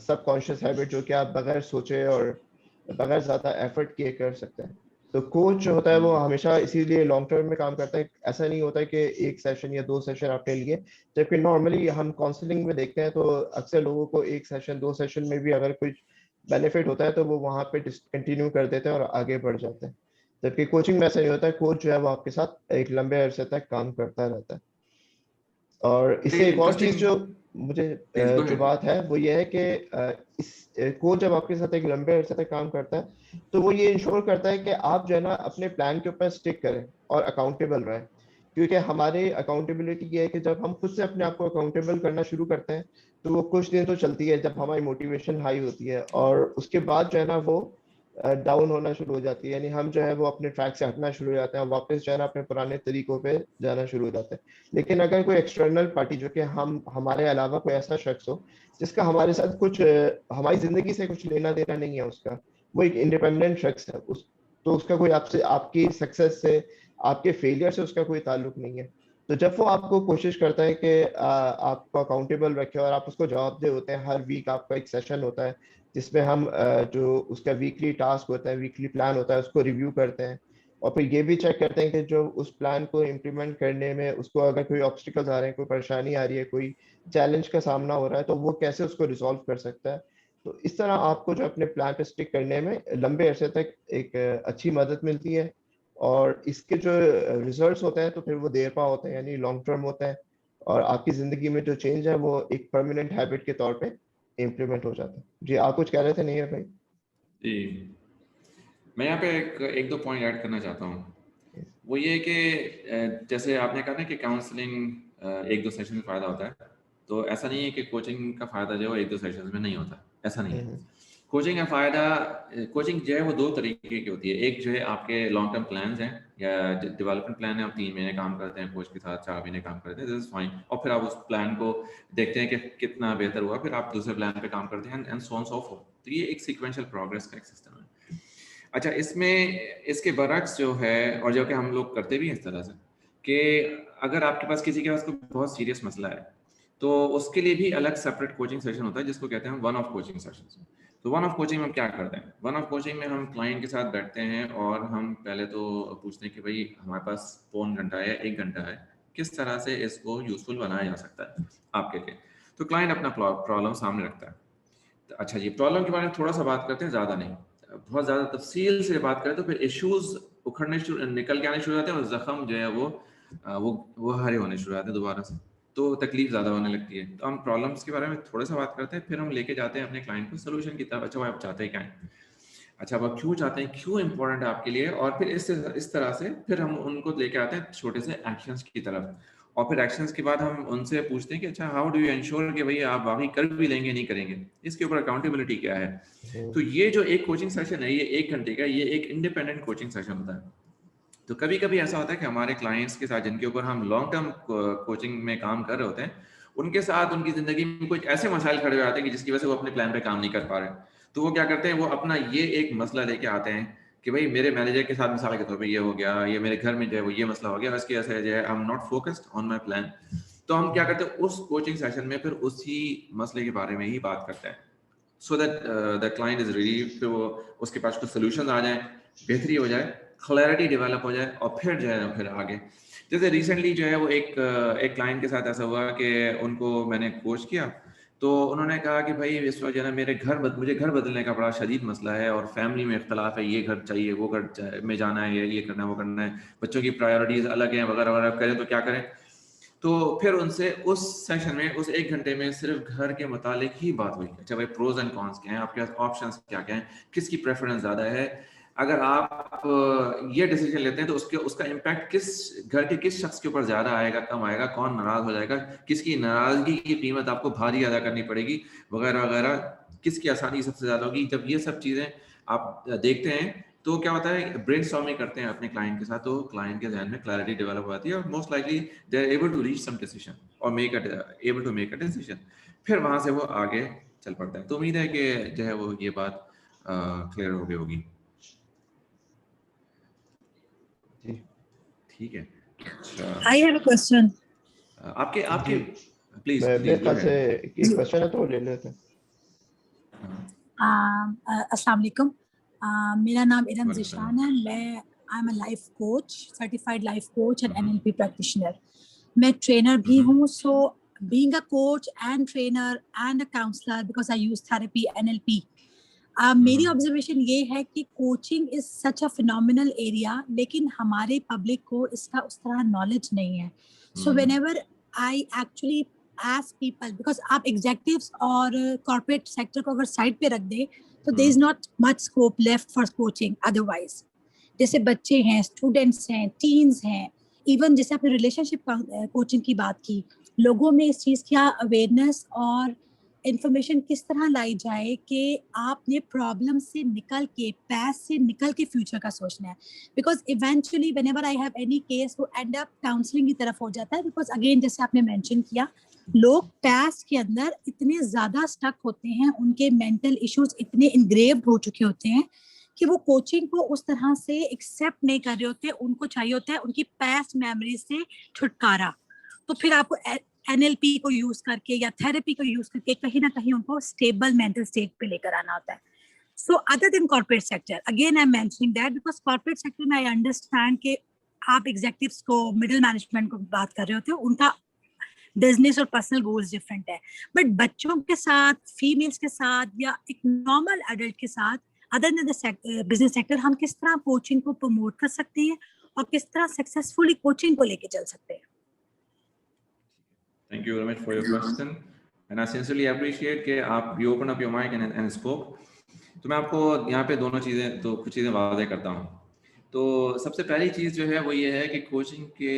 [SPEAKER 1] subconscious habit, जो कि आप बगैर सोचे और बगैर ज्यादा एफर्ट किए कर सकते हैं। तो कोच जो होता है वो हमेशा इसीलिए लॉन्ग टर्म में काम करता है। ऐसा नहीं होता है कि 1 सेशन या 2 सेशन आपने लिए, जबकि नॉर्मली हम काउंसलिंग में देखते हैं तो अक्सर लोगों को 1 सेशन 2 सेशन में भी अगर कुछ बेनिफिट होता है तो वो वहां पे डिसकंटिन्यू कर देते हैं और आगे बढ़ जाते हैं। जबकि कोचिंग में ऐसा नहीं होता है। कोच जो है वो आपके साथ एक लंबे अरसे तक काम करता रहता है। और इससे एक और चीज जो मुझे जो बात है वो ये है कि इस कोच जब आपके साथ एक लंबे अरसे तक काम करता है तो वो ये इंश्योर करता है कि आप जो है ना अपने प्लान के ऊपर स्टिक करें और अकाउंटेबल रहें। क्योंकि हमारी अकाउंटेबिलिटी ये है कि जब हम खुद से अपने आप को अकाउंटेबल करना शुरू करते हैं तो वो कुछ दिन तो चलती है जब हमारी मोटिवेशन हाई होती है, और उसके बाद जो है ना वो डाउन होना शुरू हो जाती है। यानी हम जो है वो अपने ट्रैक से हटना शुरू हो जाते हैं, वापस जो है ना अपने पुराने तरीकों पे जाना शुरू हो जाते हैं। लेकिन अगर कोई एक्सटर्नल पार्टी, जो कि हमारे अलावा कोई ऐसा शख्स हो जिसका हमारे साथ कुछ हमारी जिंदगी से कुछ लेना देना नहीं है, उसका वो एक इंडिपेंडेंट शख्स है, तो उसका कोई आपसे, आपकी सक्सेस से, आपके फेलियर से उसका कोई ताल्लुक नहीं है। तो जब वो आपको कोशिश करता है कि आपको अकाउंटेबल रखे और आप उसको जवाब दे होते हैं, हर वीक आपका एक सेशन होता है जिसमें हम जो उसका वीकली टास्क होता है, वीकली प्लान होता है, उसको रिव्यू करते हैं और फिर ये भी चेक करते हैं कि जो उस प्लान को इम्प्लीमेंट करने में उसको अगर कोई ऑब्स्टिकल्स आ रहे हैं, कोई परेशानी आ रही है, कोई चैलेंज का सामना हो रहा है, तो वो कैसे उसको रिजॉल्व कर सकता है। तो इस तरह आपको जो अपने प्लान पे स्टिक करने में लंबे अरसे तक एक अच्छी मदद मिलती है, और इसके जो रिजल्ट्स होते हैं तो फिर वो देर पा होते हैं, यानी लॉन्ग टर्म होते हैं, और आपकी जिंदगी में जो चेंज है वो एक परमानेंट हैबिट के तौर पे इम्प्लीमेंट हो जाता है। जी आप कुछ कह रहे थे? नहीं है भाई
[SPEAKER 2] जी, मैं यहाँ पे एक दो पॉइंट ऐड करना चाहता हूँ। वो ये कि जैसे आपने कहा ना कि काउंसलिंग 1-2 सेशन में फ़ायदा होता है, तो ऐसा नहीं है कि कोचिंग का फ़ायदा जो है 1-2 सेशन में नहीं होता, ऐसा नहीं है। कोचिंग का फ़ायदा, कोचिंग जो है वो 2 तरीके की होती है। एक जो है आपके लॉन्ग टर्म प्लान्स हैं या डेवलपमेंट प्लान है, आप 3 महीने काम करते हैं कोच के साथ, 4 महीने काम करते हैं, दिस इज़ फाइन, और फिर आप उस प्लान को देखते हैं कि कितना बेहतर हुआ, फिर आप दूसरे प्लान पे काम करते हैं and so on so fourth. तो ये एक सीक्वेंशियल प्रोग्रेस का एक सिस्टम है। अच्छा, इसमें इसके बरक्स जो है, और जो कि हम लोग करते भी हैं इस तरह से, कि अगर आपके पास किसी के पास कोई बहुत सीरियस मसला है तो उसके लिए भी अलग सेपरेट कोचिंग सेशन होता है जिसको कहते हैं वन ऑफ कोचिंग सेशंस। तो वन ऑफ कोचिंग में हम क्या करते हैं? वन ऑफ कोचिंग में हम क्लाइंट के साथ बैठते हैं और हम पहले तो पूछते हैं कि भाई हमारे पास पौन घंटा है, 1 घंटा है, किस तरह से इसको यूजफुल बनाया जा सकता है आपके लिए। तो क्लाइंट अपना प्रॉब्लम सामने रखता है। तो अच्छा जी, प्रॉब्लम के बारे में थोड़ा सा बात करते हैं, ज़्यादा नहीं। बहुत ज़्यादा तफसील से बात करें तो फिर इश्यूज उखड़ने निकल के आने शुरू हो जाते हैं और ज़ख्म जो है वो हरे होने शुरू हो जाते हैं दोबारा से। तो तकलीफ ज़्यादा होने लगती है। तो हम प्रॉब्लम्स के बारे में थोड़ा सा बात करते हैं, फिर हम लेके जाते हैं अपने क्लाइंट को सोल्यूशन की तरफ। अच्छा आप चाहते हैं क्या है, अच्छा आप क्यों चाहते हैं, क्यों इंपॉर्टेंट है आपके लिए, और फिर इस तरह से फिर हम उनको लेके आते हैं छोटे से एक्शंस की तरफ। और फिर एक्शंस के बाद हम उनसे पूछते हैं कि अच्छा हाउ डू यू इंश्योर कि भाई आप वाकई कर भी लेंगे नहीं करेंगे, इसके ऊपर अकाउंटेबिलिटी क्या है। तो ये जो एक कोचिंग सेशन है, ये 1 घंटे का, ये एक इंडिपेंडेंट कोचिंग सेशन होता है। तो कभी कभी ऐसा होता है कि हमारे क्लाइंट्स के साथ जिनके ऊपर हम लॉन्ग टर्म कोचिंग में काम कर रहे होते हैं, उनके साथ उनकी ज़िंदगी में कुछ ऐसे मसाइल खड़े हो जाते हैं कि जिसकी वजह से वो अपने प्लान पे काम नहीं कर पा रहे। तो वो क्या करते हैं, वो अपना ये एक मसला लेके आते हैं कि भाई मेरे मैनेजर के साथ मिसाल के तौर पे ये हो गया, ये मेरे घर में जो है वो ये मसला हो गया, इसकी वजह से जो है I am not focused on my plan. तो हम क्या करते हैं, उस कोचिंग सेशन में फिर उसी मसले के बारे में ही बात करते हैं, so that the client is relieved, फिर वो उसके पास कुछ सोल्यूशन आ जाए, बेहतरी हो जाए, क्लैरिटी डेवलप हो जाए, और फिर जो है फिर आगे। जैसे रिसेंटली जो है वो एक क्लाइंट के साथ ऐसा हुआ कि उनको मैंने कोच किया, तो उन्होंने कहा कि भाई इस वजह ना मुझे घर बदलने का बड़ा शदीद मसला है, और फैमिली में इख्तलाफ है, ये घर चाहिए, वो घर में जाना है, ये करना है, वो करना है, बच्चों की प्रायोरिटीज़ अलग हैं, वगैरह वगैरह, करें तो क्या करें। तो फिर उनसे उस सेशन में, उस 1 घंटे में सिर्फ घर के मुतालिक ही बात हुई। अच्छा भाई प्रोज एंड कॉन्स क्या हैं, आपके पास ऑप्शंस क्या क्या हैं, किसकी प्रेफरेंस ज़्यादा है, अगर आप ये डिसीजन लेते हैं तो उसका इम्पैक्ट घर के किस शख्स के ऊपर ज़्यादा आएगा, कम आएगा, कौन नाराज़ हो जाएगा, किसकी नाराज़गी की कीमत आपको भारी अदा करनी पड़ेगी, वगैरह वगैरह, किसकी आसानी सबसे ज़्यादा होगी। जब ये सब चीज़ें आप देखते हैं तो क्या होता है, ब्रेनस्टॉर्मिंग करते हैं अपने क्लाइंट के साथ, तो क्लाइंट के ज़हन में क्लैरिटी डेवलप हो जाती है, और most likely they are able to reach some decision और able to make a decision. फिर वहाँ से वो आगे चल पड़ता है। तो उम्मीद है कि जो है वो ये बात क्लियर हो गई होगी। ठीक है। अच्छा,
[SPEAKER 4] I have a question.
[SPEAKER 2] आपके
[SPEAKER 1] जी,
[SPEAKER 2] प्लीज
[SPEAKER 1] मेरे
[SPEAKER 2] गो
[SPEAKER 1] ख्याल से
[SPEAKER 2] अहेड।
[SPEAKER 1] एक क्वेश्चन है तो वो ले लेते हैं।
[SPEAKER 4] अस्सलाम वालेकुम। मेरा नाम इरम
[SPEAKER 2] वालेकुम
[SPEAKER 4] ज़िशान है। मैं I am a life coach, certified life coach and NLP practitioner. मैं ट्रेनर भी हूँ। So being a coach and trainer and a counsellor, because I use therapy NLP, मेरी ऑब्जर्वेशन ये है कि coaching is such a phenomenal area, लेकिन हमारे public को इसका उस तरह नॉलेज नहीं है। So whenever I actually ask people, because आप एग्जेक्टिव्स और कॉर्पोरेट सेक्टर को अगर साइड पे रख दे तो there is not much scope left for coaching otherwise. जैसे बच्चे हैं, स्टूडेंट्स हैं, टीन्स हैं, इवन जैसे आपने रिलेशनशिप कोचिंग की बात की, लोगों में इस चीज़ का अवेयरनेस और इंफॉर्मेशन किस तरह लाई जाए कि आपने प्रॉब्लम से निकल के, पैस से निकल के फ्यूचर का सोचना है। Because eventually whenever I have any case वो एंड अप काउंसलिंग की तरफ हो जाता है। बिकॉज अगेन जैसे आपने मेंशन किया, लोग पैस्ट के अंदर इतने ज्यादा स्टक होते हैं, उनके मेंटल इश्यूज इतने इनग्रेव्ड हो चुके होते हैं कि वो कोचिंग को उस तरह से एक्सेप्ट नहीं कर रहे होते। उनको चाहिए होता है उनकी पास्ट मेमोरी से छुटकारा। तो फिर आपको NLP को यूज करके या थेरेपी को यूज करके कहीं ना कहीं उनको स्टेबल मेंटल स्टेट पे लेकर आना होता है। So other than corporate sector, again I am mentioning that because corporate sector में आई अंडरस्टैंड कि आप एग्जेक्टिव्स को, मिडिल मैनेजमेंट को बात कर रहे होते हो, उनका बिजनेस और पर्सनल गोल्स डिफरेंट है। बट बच्चों के साथ, फीमेल्स के साथ, या एक नॉर्मल एडल्ट के साथ, other than the business sector, हम किस तरह कोचिंग को प्रमोट कर सकते हैं और किस तरह सक्सेसफुली कोचिंग को लेके चल सकते हैं।
[SPEAKER 2] Thank you very much for your question, and I sincerely appreciate कि आप you open up your mic and spoke. तो मैं आपको यहाँ पे कुछ चीज़ें वादे करता हूँ। तो सबसे पहली चीज़ जो है वो ये है कि कोचिंग के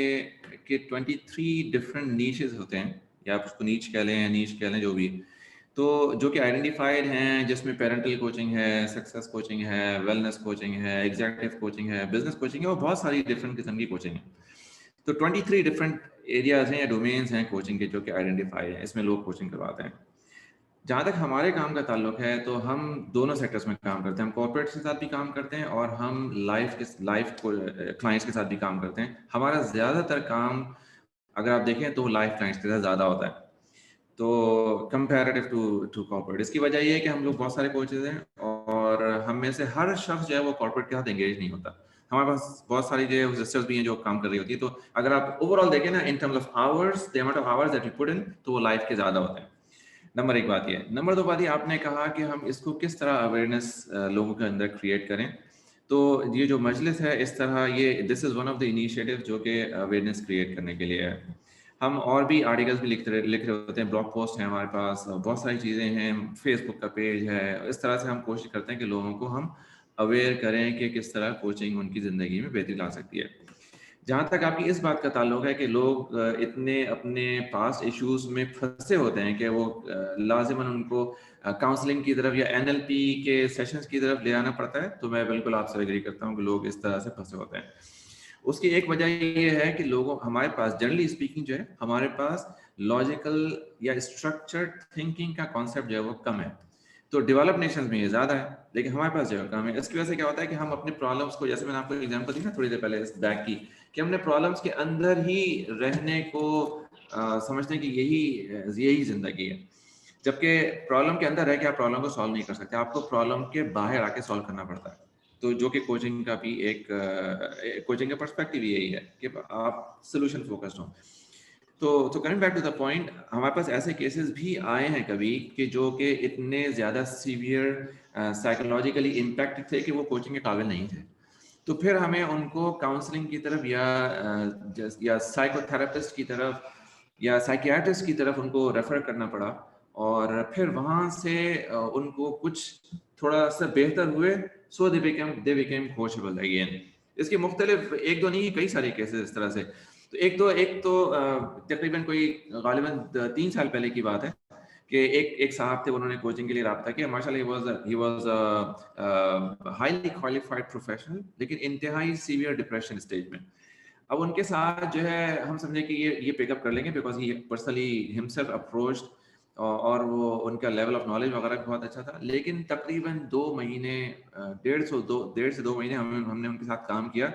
[SPEAKER 2] 23 डिफरेंट नीशेस होते हैं, या आप उसको नीच कह लें जो भी, तो जो कि आइडेंटिफाइड हैं, जिसमें पेरेंटल कोचिंग है, सक्सेस कोचिंग है, वेलनेस कोचिंग है, एग्जीक्यूटिव कोचिंग है, बिजनेस कोचिंग है, और बहुत सारी डिफरेंट किस्म की कोचिंग है। तो 23 डिफरेंट एरियाज हैं या डोमेन्स हैं कोचिंग के जो कि आइडेंटिफाई हैं, इसमें लोग कोचिंग करवाते हैं। जहाँ तक हमारे काम का ताल्लुक है तो हम दोनों सेक्टर्स में काम करते हैं। हम कॉर्पोरेट्स के साथ भी काम करते हैं और हम लाइफ क्लाइंट्स के साथ भी काम करते हैं। हमारा ज़्यादातर काम अगर आप देखें तो लाइफ क्लाइंट्स के साथ ज़्यादा होता है, तो कंपैरेटिव टू कॉर्पोरेट। इसकी वजह ये है कि हम लोग बहुत सारे कोचेज हैं और हम में से हर शख्स जो है वो कॉर्पोरेट के साथ एंगेज नहीं होता। हमारे पास बहुत सारी जो है सिस्टर्स भी हैं जो काम कर रही होती है। तो अगर आप ओवरऑल देखें ना, in terms of hours, the amount of hours that you put in, तो वो लाइफ के ज़्यादा होते हैं। नंबर 1 बात ये। नंबर 2 बात ये, आपने कहा कि हम इसको किस तरह अवेयरनेस लोगों के अंदर क्रिएट करें। तो ये जो मजलिस है इस तरह, ये this is one of the initiative जो कि अवेयरनेस क्रिएट करने के लिए है। हम और भी आर्टिकल्स भी लिख रहे होते हैं, ब्लॉग पोस्ट हैं हमारे पास, बहुत सारी चीज़ें हैं, फेसबुक का पेज है। इस तरह से हम कोशिश करते हैं कि लोगों को हम अवेयर करें कि किस तरह कोचिंग उनकी ज़िंदगी में बेहतरी ला सकती है। जहाँ तक आपकी इस बात का ताल्लुक है कि लोग इतने अपने पास्ट इश्यूज में फंसे होते हैं कि वो लाजिमन उनको काउंसलिंग की तरफ या एनएलपी के सेशंस की तरफ ले आना पड़ता है, तो मैं बिल्कुल आपसे एग्री करता हूँ कि लोग इस तरह से फंसे होते हैं। उसकी एक वजह ये है कि लोगों हमारे पास जनरली स्पीकिंग जो है, हमारे पास लॉजिकल या स्ट्रक्चर्ड थिंकिंग का कॉन्सेप्ट जो है वो कम है। तो डेवलप नेशंस में ये ज़्यादा है, लेकिन हमारे पास जो है कम है। इसकी वजह से क्या होता है कि हम अपने प्रॉब्लम्स को, जैसे मैंने आपको एग्जांपल दी ना थोड़ी देर पहले इस बैग की, कि हमने प्रॉब्लम्स के अंदर ही रहने को समझते हैं कि यही ज़िंदगी है, जबकि प्रॉब्लम के अंदर रह के आप प्रॉब्लम को सॉल्व नहीं कर सकते, आपको प्रॉब्लम के बाहर आके सॉल्व करना पड़ता है। तो जो कि कोचिंग का भी एक कोचिंग का पर्सपेक्टिव यही है कि आप सोल्यूशन फोकस्ड हो। तो coming back to the point, हमारे पास ऐसे केसेस भी आए हैं कभी कि जो कि इतने ज़्यादा सीवियर साइकोलॉजिकली इम्पैक्ट थे कि वो कोचिंग के काबिल नहीं थे। तो फिर हमें उनको काउंसलिंग की तरफ या साइकोथेरेपिस्ट की तरफ या साइकियाट्रिस्ट की तरफ उनको रेफर करना पड़ा, और फिर वहाँ से उनको कुछ थोड़ा सा बेहतर हुए, सो दे बिकेम कोचेबल अगेन। इसके मुख्तलिफ एक दो नहीं, कई सारे केसेस इस तरह से। तो एक तो तकरीबन कोई गालिबन 3 साल पहले की बात है कि एक साहब थे, उन्होंने कोचिंग के लिए रब्ता किया। माशाल्लाह he was highly qualified professional, लेकिन इंतहाई सीवियर डिप्रेशन स्टेज में। अब उनके साथ जो है हम समझे कि ये पिकअप कर लेंगे because he personally himself approached, और वो उनका लेवल ऑफ नॉलेज वगैरह बहुत अच्छा था। लेकिन तकरीबन 2 महीने, 1.5 से 2 महीने हमने उनके साथ काम किया,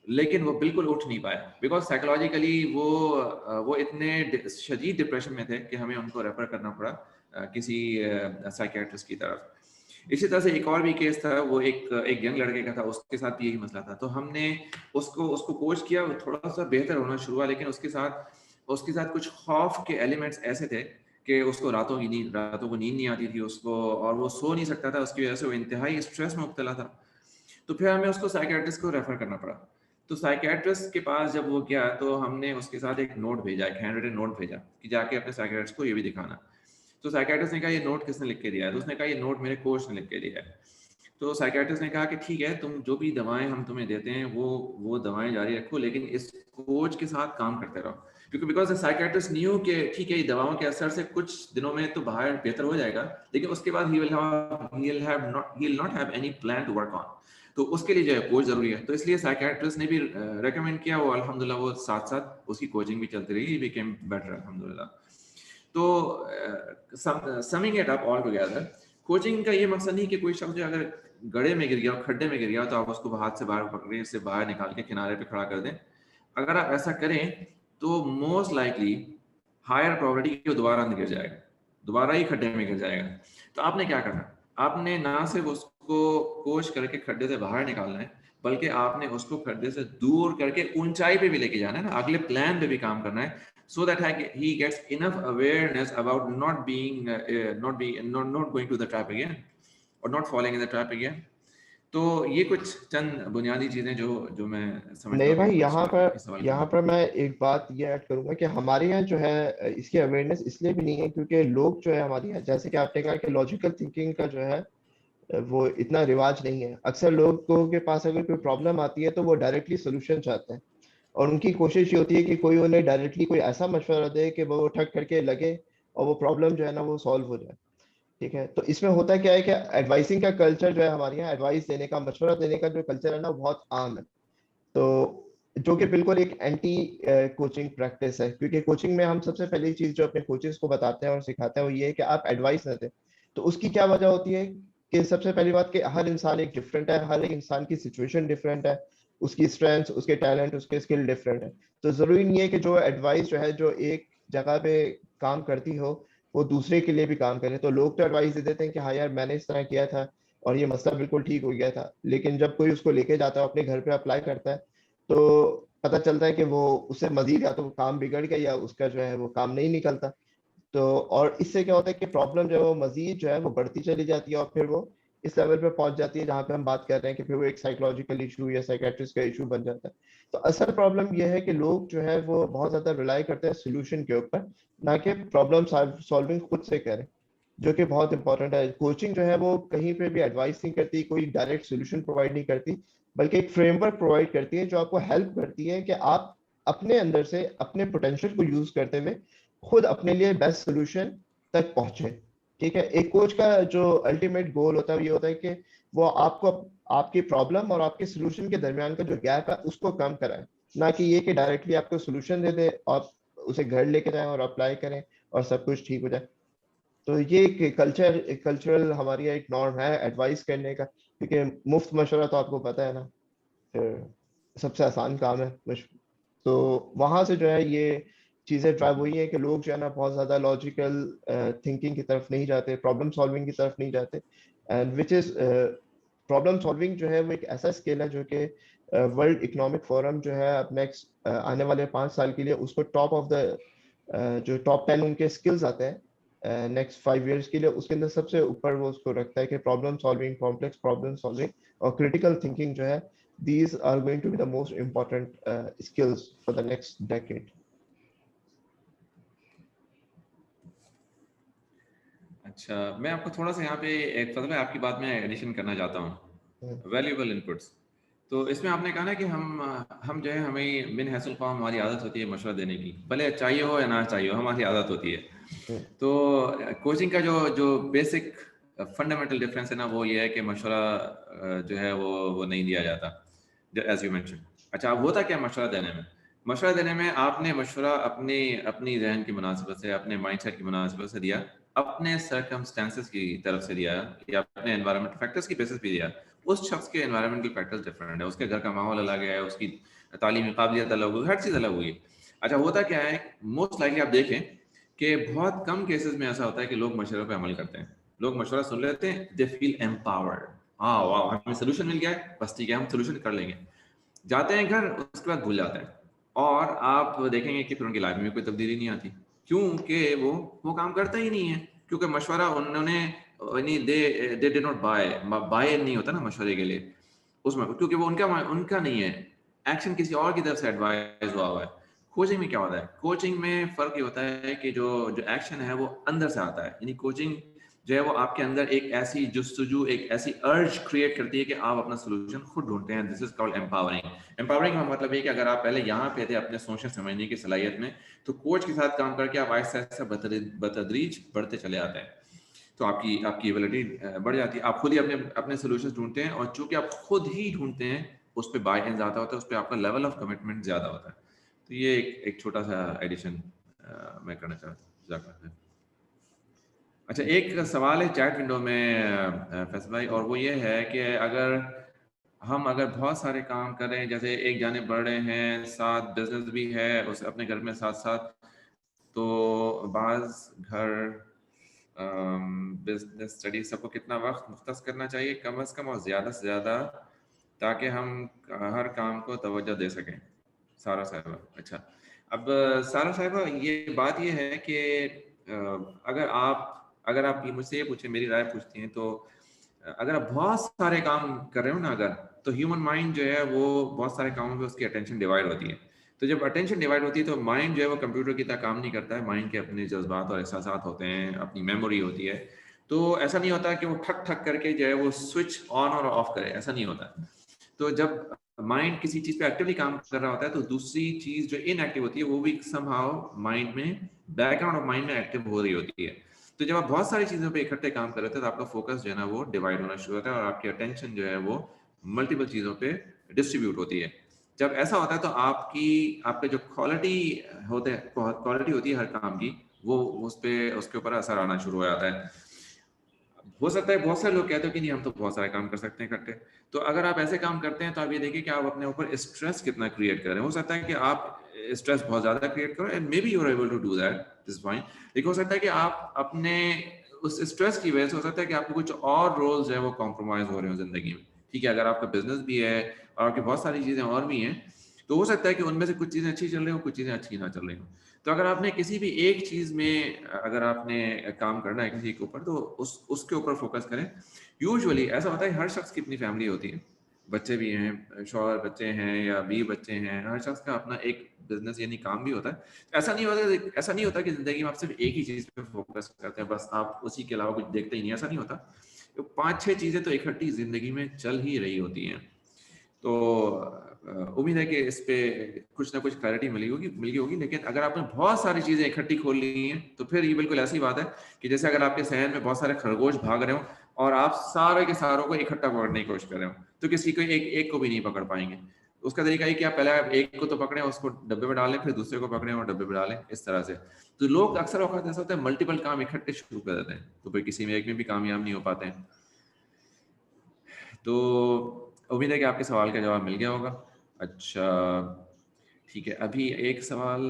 [SPEAKER 2] लेकिन वो बिल्कुल उठ नहीं पाया बिकॉज साइकोलॉजिकली वो इतने शदीद डिप्रेशन में थे कि हमें उनको रेफर करना पड़ा किसी साइकियाट्रिस्ट की तरफ। इसी तरह से एक और भी केस था, वो एक यंग लड़के का था, उसके साथ भी यही मसला था। तो हमने उसको कोच किया, थोड़ा सा बेहतर होना शुरू हुआ, लेकिन उसके साथ कुछ खौफ के एलिमेंट्स ऐसे थे कि उसको रातों को नींद नहीं आती थी उसको, और वो सो नहीं सकता था, उसकी वजह से वो इंतहाई स्ट्रेस में मुब्तला था। तो फिर हमें उसको साइकियाट्रिस्ट को रेफर करना पड़ा। तो साइकियाट्रिस्ट के पास जब वो गया तो हमने उसके साथ एक नोट भेजा, एक हैंड रिटन नोट भेजा कि जाके अपने साइकियाट्रिस्ट को ये भी दिखाना। तो साइकियाट्रिस्ट ने कहा ये नोट किसने लिख के दिया है? तो उसने कहा ये नोट मेरे कोच ने लिख के दिया है। तो साइकियाट्रिस्ट ने कहा कि ठीक है, तुम जो भी दवाएं हम तुम्हें देते हैं वो दवाएं जारी रखो, लेकिन इस कोच के साथ काम करते रहो, क्योंकि बिकॉज साइकियाट्रिस्ट न्यू कि ठीक है ये दवाओं के असर से कुछ दिनों में तो बाहर बेहतर हो जाएगा, लेकिन उसके बाद he will not have any plan to work on। तो उसके लिए जो है कोच जरूरी है। तो इसलिए साइकियाट्रिस्ट ने भी रेकमेंड किया, वो अल्हम्दुलिल्लाह वो साथ साथ उसकी कोचिंग भी चलती रही, बिकेम बेटर अल्हम्दुलिल्लाह। तो summing it up all together, coaching का ये मकसद नहीं कि कोई शख्स जो अगर गड्ढे में गिर गया, खड्डे में गिर गया, तो आप उसको हाथ से बाहर पकड़े, उससे बाहर निकाल के किनारे पे खड़ा कर दें। अगर आप ऐसा करें तो मोस्ट लाइकली हायर प्रोबेबिलिटी कि वो दोबारा अंदर गिर जाएगा, दोबारा ही खड्डे में गिर जाएगा। तो आपने क्या करना, आपने ना सिर्फ उसको कोच करके खड्डे से बाहर निकालना है, बल्कि आपने उसको खड्डे से दूर करके ऊंचाई पे भी लेके जाना है ना, अगले प्लान पे भी काम करना है, so that he gets enough awareness about not going to the trap again or not falling in the trap again। तो ये कुछ चंद बुनियादी चीजें जो मैं समझता
[SPEAKER 1] नहीं
[SPEAKER 2] हूँ
[SPEAKER 1] भाई,
[SPEAKER 2] कि
[SPEAKER 1] यहाँ पर मैं एक बात ये ऐड करूंगा कि हमारे यहाँ जो है इसकी अवेयरनेस इसलिए भी नहीं है क्योंकि लोग जो है हमारे यहाँ, जैसे कि आपने कहा कि लॉजिकल थिंकिंग का जो है वो इतना रिवाज नहीं है। अक्सर लोगों के पास अगर कोई प्रॉब्लम आती है तो वो डायरेक्टली सोल्यूशन चाहते हैं, और उनकी कोशिश ये होती है कि कोई उन्हें डायरेक्टली कोई ऐसा मशवरा दे कि वो ठक करके लगे और वो प्रॉब्लम जो है ना वो सॉल्व हो जाए। ठीक है, तो इसमें होता क्या है कि एडवाइसिंग का कल्चर जो है हमारे यहाँ, एडवाइस देने का, मशवरा देने का जो कल्चर है ना बहुत आम है। तो जो कि बिल्कुल एक एंटी कोचिंग प्रैक्टिस है, क्योंकि कोचिंग में हम सबसे पहली चीज जो अपने कोचेस को बताते हैं और सिखाते हैं वो ये है कि आप एडवाइस न दें। तो उसकी क्या वजह होती है कि सबसे पहली बात कि हर इंसान एक डिफरेंट है, हर एक इंसान की सिचुएशन डिफरेंट है, उसकी स्ट्रेंथ, उसके टैलेंट, उसके स्किल डिफरेंट है। तो जरूरी नहीं है कि जो एडवाइस जो है जो एक जगह पे काम करती हो वो दूसरे के लिए भी काम करे। तो लोग तो एडवाइस दे देते हैं कि हाँ यार मैंने इस तरह किया था और ये मसला बिल्कुल ठीक हो गया था, लेकिन जब कोई उसको लेके जाता है अपने घर पे अप्लाई करता है तो पता चलता है कि वो उससे मजीद या तो काम बिगड़ गया या उसका जो है वो काम नहीं निकलता। तो और इससे क्या होता है कि प्रॉब्लम जो है वो मजीद जो है वो बढ़ती चली जाती है, और फिर वो इस लेवल पे पहुंच जाती है जहाँ पे हम बात कर रहे हैं कि फिर वो एक साइकोलॉजिकल इशू या साइकेट्रिस्ट का इशू बन जाता है। तो असल प्रॉब्लम ये है कि लोग जो है वो बहुत ज्यादा रिलाई करते हैं सोल्यूशन के ऊपर, ना कि प्रॉब्लम सॉल्विंग खुद से करें, जो कि बहुत इंपॉर्टेंट है। कोचिंग जो है वो कहीं पे भी एडवाइस नहीं करती, कोई डायरेक्ट सोल्यूशन प्रोवाइड नहीं करती, बल्कि एक फ्रेमवर्क प्रोवाइड करती है जो आपको हेल्प करती है कि आप अपने अंदर से अपने पोटेंशियल को यूज करते हुए खुद अपने लिए बेस्ट सोल्यूशन तक पहुंचे। ठीक है, एक कोच का जो अल्टीमेट गोल होता है ये होता है कि वो आपको आपकी प्रॉब्लम और आपके सोल्यूशन के दरमियान का जो गैप है उसको कम कराए, ना कि ये कि डायरेक्टली आपको सोल्यूशन दे दे और उसे घर लेके जाएं और अप्लाई करें और सब कुछ ठीक हो जाए। तो ये एक कल्चरल हमारी एक नॉर्म है एडवाइस करने का, क्योंकि मुफ्त मशवरा तो आपको पता है ना, फिर सबसे आसान काम है। तो वहां से जो है ये चीजें ड्राइव हुई है कि लोग जो है ना बहुत ज्यादा लॉजिकल थिंकिंग की तरफ नहीं जाते, प्रॉब्लम सॉल्विंग की तरफ नहीं जाते, and which is problem solving जो है वो एक ऐसा स्किल है जो कि वर्ल्ड इकोनॉमिक फोरम जो है अब नेक्स्ट आने वाले 5 साल के लिए उसको टॉप ऑफ द जो टॉप 10 उनके स्किल्स आते हैं नेक्स्ट 5 years के लिए, उसके अंदर सबसे ऊपर वो उसको रखता है कि problem solving, complex problem solving और क्रिटिकल थिंकिंग जो है, these are going to be the most important skills for the next decade.
[SPEAKER 2] अच्छा, मैं आपको थोड़ा सा यहाँ पे एक फजल आपकी बात में एडिशन करना चाहता हूँ, वैल्यूएबल इनपुट्स। तो इसमें आपने कहा ना कि हम जो है हमें बिन हैसल ख्वाह हमारी आदत होती है मशवरा देने की, भले चाहिए हो या ना चाहिए हो, हमारी आदत होती है। तो कोचिंग का जो बेसिक फंडामेंटल डिफरेंस है ना वो ये है कि मशवरा जो है वो नहीं दिया जाता, एज यू मेंशन। अच्छा, अब होता क्या मशवरा देने में? मशवरा देने में आपने मशवरा अपनी जहन की मुनासिबत से, अपने माइंडसेट की मुनासिबत से दिया, अपने सर्कमस्टेंसेस की तरफ से दिया, या अपने एनवायरमेंटल फैक्टर्स की बेसिस पे दिया। उस शख्स के एनवायरमेंटल फैक्टर्स डिफरेंट है, उसके घर का माहौल अलग है, उसकी तालीमी काबिलियत अलग हुई, हर चीज़ अलग हुई है। अच्छा, होता क्या है, मोस्ट लाइकली आप देखें कि बहुत कम केसेस में ऐसा होता है कि लोग मशवरे पे अमल करते हैं। लोग मशवरा सुन लेते हैं, दे फील एम्पावर्ड, हाँ वाह हमें सोल्यूशन मिल गया है, बस ठीक है हम सोल्यूशन कर लेंगे, जाते हैं घर, उसके बाद भूल जाते हैं। और आप देखेंगे कि फिर उनकी लाइफ में कोई तब्दीली नहीं आती, क्योंकि वो काम करता ही नहीं है, क्योंकि मशवरा उन्होंने दे डिड नॉट बाय नहीं होता ना मशवरे के लिए उसमें, क्योंकि वो उनका नहीं है, एक्शन किसी और की तरफ से एडवाइस हुआ हुआ है। कोचिंग में क्या होता है, कोचिंग में फर्क ये होता है कि जो एक्शन है वो अंदर से आता है, यानी कोचिंग जो है वो आपके अंदर एक ऐसी जुस्तजू, एक ऐसी अर्ज क्रिएट करती है कि आप अपना सोल्यूशन खुद ढूंढते हैं। This is called empowering. Empowering का मतलब है कि अगर आप पहले यहाँ पे थे अपने सोचने समझने की सलाहियत में, तो कोच के साथ काम करके आप आहिस्ता आहिस्ता बतदरीज बढ़ते चले आते हैं, तो आपकी एबिलिटी बढ़ जाती है, आप खुद ही अपने सोल्यूशन ढूंढते हैं, और चूंकि आप खुद ही ढूंढते हैं उस पर बाय इन ज़्यादा होता है, उस पर आपका लेवल ऑफ कमिटमेंट ज़्यादा होता है। तो ये एक छोटा सा एडिशन मैं करना चाहता हूँ। अच्छा, एक सवाल है चैट विंडो में फैसल भाई, और वो ये है कि अगर बहुत सारे काम कर रहे हैं, जैसे एक जाने बढ़ रहे हैं, साथ बिजनेस भी है उस अपने घर में साथ साथ, तो बाज घर बिजनेस स्टडी सबको कितना वक्त मुख्तस करना चाहिए कम से कम और ज़्यादा से ज़्यादा, ताकि हम हर काम को तवज्जो दे सकें? सारा साहिबा। अच्छा, अब सारा साहिबा ये बात ये है कि अगर आप मुझसे ये पूछें, मेरी राय पूछती हैं, तो अगर आप बहुत सारे काम कर रहे हो ना, अगर तो ह्यूमन माइंड जो है वो बहुत सारे कामों पे उसकी अटेंशन डिवाइड होती है। तो जब अटेंशन डिवाइड होती है तो माइंड जो है वो कंप्यूटर की तरह काम नहीं करता है, माइंड के अपने जज्बात और एहसासात होते हैं, अपनी मेमोरी होती है। तो ऐसा नहीं होता कि वो ठक ठक करके जो है वो स्विच ऑन और ऑफ करे, ऐसा नहीं होता। तो जब माइंड किसी चीज पे एक्टिवली काम कर रहा होता है, तो दूसरी चीज जो इनएक्टिव होती है वो भी समहाउ माइंड में, बैकग्राउंड ऑफ माइंड में एक्टिव हो रही होती है। तो जब आप बहुत सारी चीजों पे इकट्ठे काम कर रहे थे, तो आपका फोकस जो है ना वो डिवाइड होना शुरू होता है, और आपकी अटेंशन जो है वो मल्टीपल चीजों पे डिस्ट्रीब्यूट होती है। जब ऐसा होता है तो आपके जो क्वालिटी होती है हर काम की, वो उसके ऊपर असर आना शुरू हो जाता है। हो सकता है बहुत सारे लोग कहते हो कि नहीं हम तो बहुत सारे काम कर सकते हैं इकट्ठे, तो अगर आप ऐसे काम करते हैं तो आप ये देखिए कि आप अपने ऊपर स्ट्रेस कितना क्रिएट कर रहे हैं। हो सकता है कि आप स्ट्रेस बहुत ज्यादा क्रिएट करो, and maybe you are able to do that, this fine. लेकिन हो सकता है कि आप अपने उस स्ट्रेस की वजह से, हो सकता है कि आपको कुछ और रोल्स है वो कॉम्प्रोमाइज हो रहे हो जिंदगी में। ठीक है, अगर आपका बिजनेस भी है और आपकी बहुत सारी चीजें और भी हैं, तो हो सकता है कि उनमें से कुछ चीज़ें अच्छी चल रही हो, कुछ चीज़ें अच्छी ना चल रही हो। तो अगर आपने किसी भी एक चीज़ में अगर आपने काम करना है किसी के ऊपर, तो उसके ऊपर फोकस करें। यूजुअली ऐसा होता है, हर शख्स की अपनी फैमिली होती है, बच्चे भी हैं, शौहर बच्चे हैं या बीवी बच्चे हैं, हर शख्स का अपना एक बिजनेस यानी काम भी होता है। ऐसा नहीं होता कि जिंदगी में आप सिर्फ एक ही चीज़ पे फोकस करते हैं, बस आप उसी के अलावा कुछ देखते ही नहीं, ऐसा नहीं होता। तो 5-6 चीज़ें तो इकट्ठी जिंदगी में चल ही रही होती हैं। तो उम्मीद है कि इस पे कुछ ना कुछ क्लैरिटी मिल गई होगी। लेकिन अगर आपने बहुत सारी चीज़ें इकट्ठी खोल ली हैं, तो फिर ये बिल्कुल ऐसी बात है कि जैसे अगर आपके सहन में बहुत सारे खरगोश भाग रहे हो और आप सारे के सारों को इकट्ठा पकड़ने की कोशिश कर रहे हो, तो किसी को एक को भी नहीं पकड़ पाएंगे। उसका तरीका है कि आप पहले एक को तो पकड़ें, उसको डब्बे में डालें, फिर दूसरे को पकड़ें और डब्बे में डालें, इस तरह से। तो लोग अक्सर औकात ऐसा होता है, मल्टीपल काम इकट्ठे शुरू कर देते हैं, तो फिर किसी में एक में भी कामयाब नहीं हो पाते हैं। तो उम्मीद है कि आपके सवाल का जवाब मिल गया होगा। अच्छा, ठीक है। अभी एक सवाल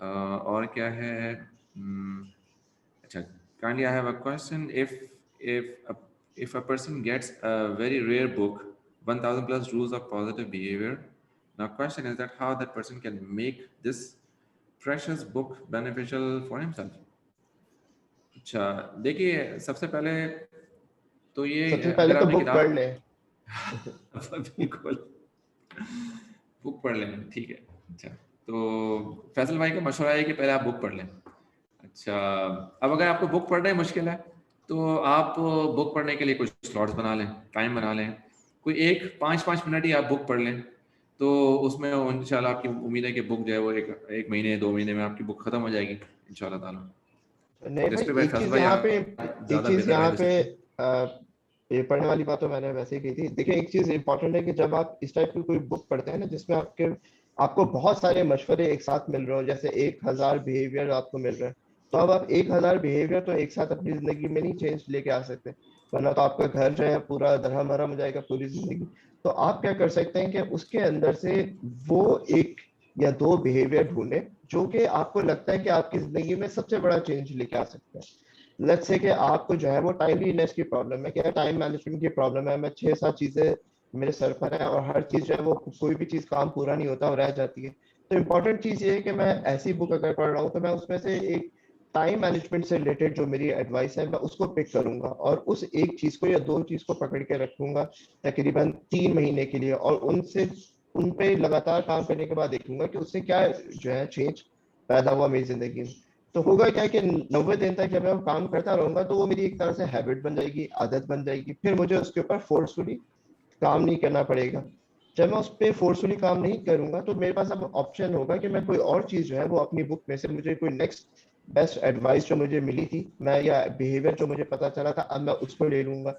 [SPEAKER 2] और क्या है? अच्छा, kindly I have a question. If a person gets a very rare book, 1000 plus rules of positive behavior. Now question is that how that person can make this precious book beneficial for himself. अच्छा, देखिए सबसे पहले तो ये
[SPEAKER 1] सबसे पहले
[SPEAKER 2] अगर
[SPEAKER 1] तो
[SPEAKER 2] आपने
[SPEAKER 1] बुक पढ़
[SPEAKER 2] किताब
[SPEAKER 1] लें।
[SPEAKER 2] बिल्कुल बुक पढ़ लें, ठीक है। अच्छा, तो फैसल भाई का मशवरा है कि पहले आप बुक पढ़ लें। अच्छा, अब अगर आपको बुक पढ़ना मुश्किल है, तो आप बुक पढ़ने के लिए कुछ स्लॉट्स बना लें, टाइम बना लें। कोई एक 5-5 मिनट ही आप बुक पढ़ लें, तो उसमें इंशाल्लाह आपकी उम्मीद है कि बुक जो है वो एक महीने 2 महीने में आपकी बुक खत्म हो जाएगी इंशाल्लाह ताला।
[SPEAKER 1] नहीं भाई,
[SPEAKER 2] जिस पे भाई
[SPEAKER 1] एक
[SPEAKER 2] फैसल
[SPEAKER 1] चीज
[SPEAKER 2] भाई
[SPEAKER 1] यहाँ पे
[SPEAKER 2] आप
[SPEAKER 1] एक
[SPEAKER 2] ज़्यादा
[SPEAKER 1] चीज
[SPEAKER 2] बेहतर
[SPEAKER 1] यहाँ
[SPEAKER 2] राय दे
[SPEAKER 1] पे
[SPEAKER 2] सकते हैं।
[SPEAKER 1] ये पढ़ने वाली बात तो मैंने वैसे ही की थी। देखिए, एक चीज इंपॉर्टेंट है कि जब आप इस टाइप की कोई बुक पढ़ते हैं ना, जिसमें आपको बहुत सारे मशवरे एक साथ मिल रहे हो, जैसे 1000 बिहेवियर आपको मिल रहे हैं, तो अब आप 1000 बिहेवियर तो एक साथ अपनी जिंदगी में नहीं चेंज लेके आ सकते, वरना तो आपका घर जो है पूरा दरहमरम हो जाएगा पूरी जिंदगी। तो आप क्या कर सकते हैं कि उसके अंदर से वो 1 या 2 बिहेवियर ढूंढे जो कि आपको लगता है कि आपकी जिंदगी में सबसे बड़ा चेंज लेके आ सकता है। लेट्स से कि आपको जो है वो टाइमलीनेस की प्रॉब्लम है, क्या टाइम मैनेजमेंट की प्रॉब्लम है, मैं 6-7 चीजें मेरे सर पर है और हर चीज जो है वो कोई भी चीज काम पूरा नहीं होता और रह जाती है। तो इम्पोर्टेंट चीज ये है कि मैं ऐसी बुक अगर पढ़ रहा हूँ तो मैं उसमें से एक टाइम मैनेजमेंट से रिलेटेड जो मेरी एडवाइस है मैं उसको पिक करूंगा और उस एक चीज को या 2 चीज को पकड़ के रखूंगा तकरीबन 3 महीने के लिए, और उन पे लगातार काम करने के बाद देखूंगा कि उससे क्या जो है चेंज पैदा हुआ मेरी जिंदगी में। तो होगा क्या कि 90 दिन तक जब मैं वो काम करता रहूंगा तो वो मेरी एक तरह से हैबिट बन जाएगी, आदत बन जाएगी, फिर मुझे उसके ऊपर फोर्सफुली काम नहीं करना पड़ेगा। जब मैं उस पर फोर्सफुली काम नहीं करूंगा तो मेरे पास अब ऑप्शन होगा कि मैं कोई और चीज जो है वो अपनी बुक में से मुझे कोई नेक्स्ट बेस्ट एडवाइस जो मुझे मिली थी मैं, या बिहेवियर जो मुझे पता चला था, अब मैं उसको ले लूंगा